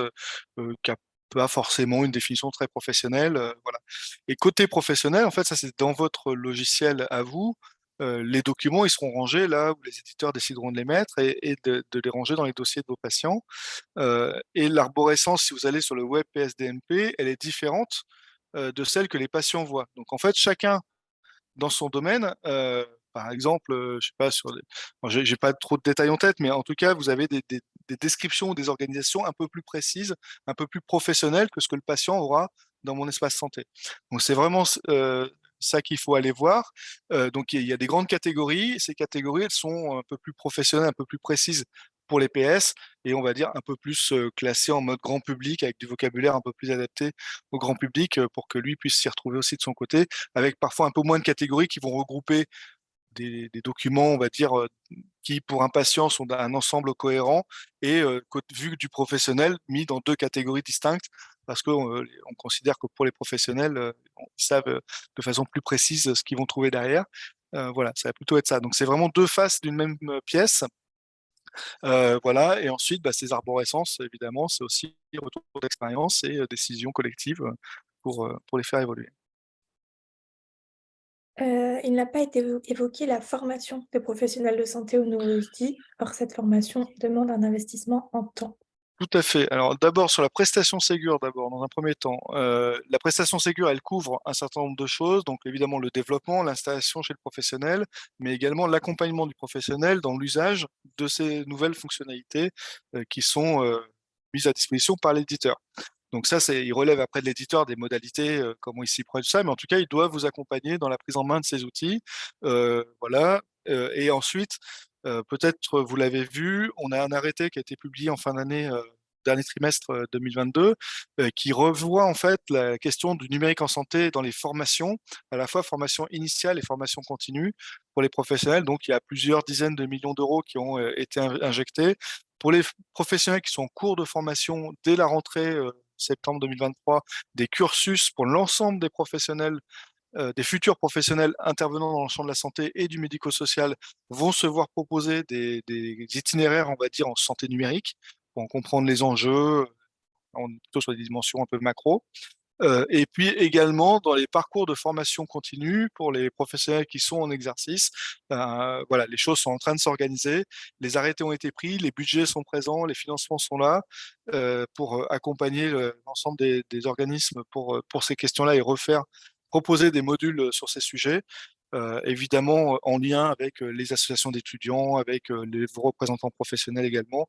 qui n'a pas forcément une définition très professionnelle. Voilà. Et côté professionnel, en fait, ça, c'est dans votre logiciel à vous. Les documents, ils seront rangés là où les éditeurs décideront de les mettre et de les ranger dans les dossiers de vos patients. Et l'arborescence, si vous allez sur le web PSDNP, elle est différente de celle que les patients voient. Donc, en fait, chacun dans son domaine, par exemple, je sais pas, j'ai pas trop de détails en tête, mais en tout cas, vous avez des descriptions ou des organisations un peu plus précises, un peu plus professionnelles que ce que le patient aura dans mon espace santé. Donc, c'est vraiment ça qu'il faut aller voir. Donc, il y a des grandes catégories. Ces catégories, elles sont un peu plus professionnelles, un peu plus précises pour les PS et on va dire un peu plus classées en mode grand public avec du vocabulaire un peu plus adapté au grand public pour que lui puisse s'y retrouver aussi de son côté, avec parfois un peu moins de catégories qui vont regrouper des documents, on va dire, qui pour un patient sont d'un ensemble cohérent et vu du professionnel mis dans deux catégories distinctes parce qu'on on considère que pour les professionnels, ils savent de façon plus précise ce qu'ils vont trouver derrière. Voilà, ça va plutôt être ça. Donc c'est vraiment deux faces d'une même pièce. Voilà, et ensuite, ces arborescences, évidemment, c'est aussi retour d'expérience et décision collective pour les faire évoluer. Il n'a pas été évoqué la formation des professionnels de santé aux nouveaux outils. Or, cette formation demande un investissement en temps. Tout à fait. Alors d'abord sur la prestation Ségur, d'abord dans un premier temps, la prestation Ségur, elle couvre un certain nombre de choses, donc évidemment le développement, l'installation chez le professionnel, mais également l'accompagnement du professionnel dans l'usage de ces nouvelles fonctionnalités qui sont mises à disposition par l'éditeur. Donc ça, il relève après de l'éditeur des modalités, comment il s'y prend tout ça, mais en tout cas, il doit vous accompagner dans la prise en main de ces outils. Voilà. Et ensuite, peut-être vous l'avez vu, on a un arrêté qui a été publié en fin d'année, dernier trimestre 2022, qui revoit en fait la question du numérique en santé dans les formations, à la fois formation initiale et formation continue pour les professionnels. Donc il y a plusieurs dizaines de millions d'euros qui ont été injectés. Pour les professionnels qui sont en cours de formation dès la rentrée septembre 2023, des cursus pour l'ensemble des professionnels, des futurs professionnels intervenant dans le champ de la santé et du médico-social vont se voir proposer des itinéraires, on va dire, en santé numérique, pour en comprendre les enjeux, plutôt sur des dimensions un peu macro. Et puis également dans les parcours de formation continue pour les professionnels qui sont en exercice, voilà, les choses sont en train de s'organiser, les arrêtés ont été pris, les budgets sont présents, les financements sont là pour accompagner l'ensemble des organismes pour ces questions-là et proposer des modules sur ces sujets. Évidemment en lien avec les associations d'étudiants, avec les représentants professionnels également,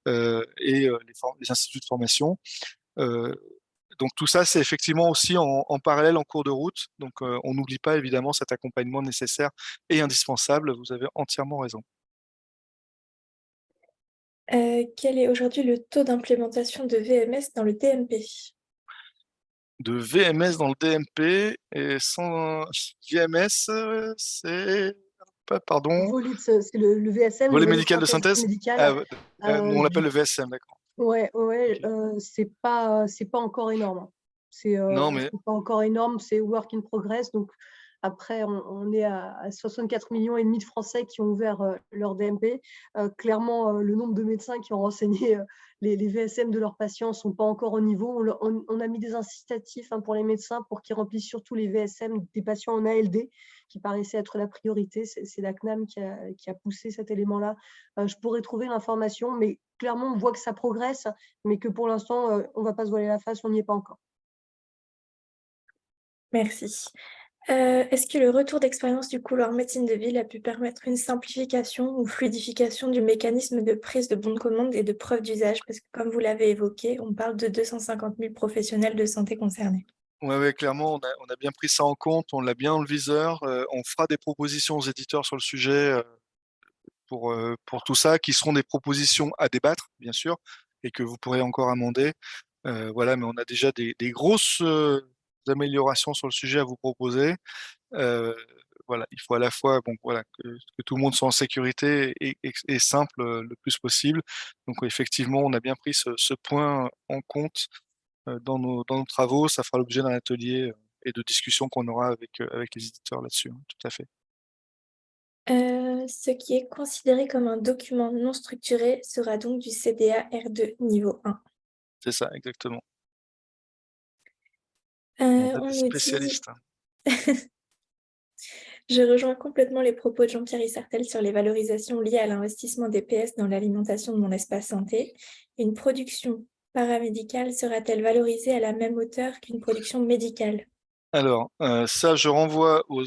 et les instituts de formation. Donc tout ça, c'est effectivement aussi en parallèle, en cours de route. Donc on n'oublie pas évidemment cet accompagnement nécessaire et indispensable. Vous avez entièrement raison. Quel est aujourd'hui le taux d'implémentation de VMS dans le DMP? De VMS dans le DMP et sans VMS, c'est pardon. Volet, c'est le VSM, Volet le médical de synthèse. médical. Nous on l'appelle le VSM, d'accord. Ouais, c'est pas encore énorme, hein. Non, mais C'est pas encore énorme, c'est work in progress. Donc après, on est à 64,5 millions de Français qui ont ouvert leur DMP. Clairement, le nombre de médecins qui ont renseigné les VSM de leurs patients ne sont pas encore au niveau. On a mis des incitatifs pour les médecins pour qu'ils remplissent surtout les VSM des patients en ALD, qui paraissait être la priorité. C'est la CNAM qui a poussé cet élément-là. Je pourrais trouver l'information, mais clairement, on voit que ça progresse, mais que pour l'instant, on ne va pas se voiler la face, on n'y est pas encore. Merci. Est-ce que le retour d'expérience du couloir médecine de ville a pu permettre une simplification ou fluidification du mécanisme de prise de bons de commande et de preuve d'usage? Parce que comme vous l'avez évoqué, on parle de 250 000 professionnels de santé concernés. Oui, clairement, on a bien pris ça en compte, on l'a bien dans le viseur. On fera des propositions aux éditeurs sur le sujet pour tout ça, qui seront des propositions à débattre, bien sûr, et que vous pourrez encore amender. Voilà, mais on a déjà des grosses améliorations sur le sujet à vous proposer. Voilà, il faut à la fois que tout le monde soit en sécurité et simple le plus possible. Donc effectivement, on a bien pris ce point en compte dans nos travaux. Ça fera l'objet d'un atelier et de discussions qu'on aura avec les éditeurs là-dessus, hein, tout à fait. Ce qui est considéré comme un document non structuré sera donc du CDA R2 niveau 1. C'est ça, exactement. On On a des nous spécialistes. dit... Je rejoins complètement les propos de Jean-Pierre Issartel sur les valorisations liées à l'investissement des PS dans l'alimentation de mon espace santé. Une production paramédicale sera-t-elle valorisée à la même hauteur qu'une production médicale? Alors, ça, je renvoie aux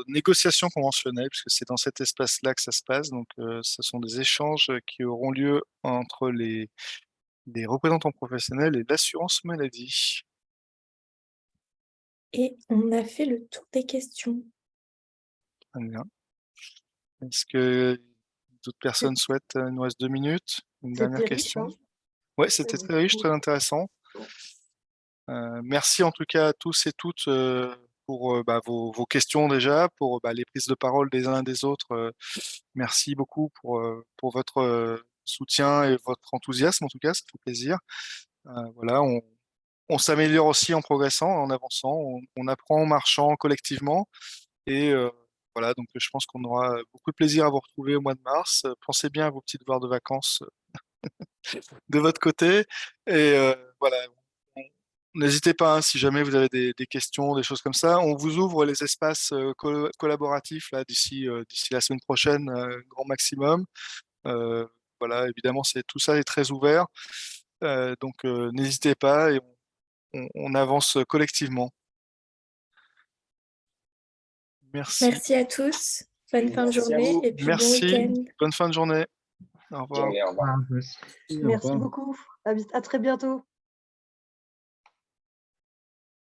négociations conventionnelles, puisque c'est dans cet espace-là que ça se passe. Donc, ce sont des échanges qui auront lieu entre les représentants professionnels et l'assurance maladie. Et on a fait le tour des questions. Très bien. Est-ce que d'autres personnes souhaitent? Il nous reste 2 minutes. Une dernière question. Riche, hein. Oui, c'était très riche, très intéressant. Merci en tout cas à tous et toutes pour vos questions déjà, pour les prises de parole des uns et des autres. Merci beaucoup pour votre soutien et votre enthousiasme, en tout cas, ça fait plaisir. Voilà, on s'améliore aussi en progressant, en avançant, on apprend en marchant collectivement. Et voilà, donc je pense qu'on aura beaucoup de plaisir à vous retrouver au mois de mars. Pensez bien à vos petits devoirs de vacances de votre côté. Et voilà, n'hésitez pas, hein, si jamais vous avez des questions, des choses comme ça. On vous ouvre les espaces collaboratifs là d'ici la semaine prochaine, grand maximum. Voilà, évidemment, tout ça est très ouvert. Donc n'hésitez pas et on avance collectivement. Merci. Merci à tous. Bonne fin de journée et puis bon week-end. Bonne fin de journée. Au revoir. Merci beaucoup. À très bientôt.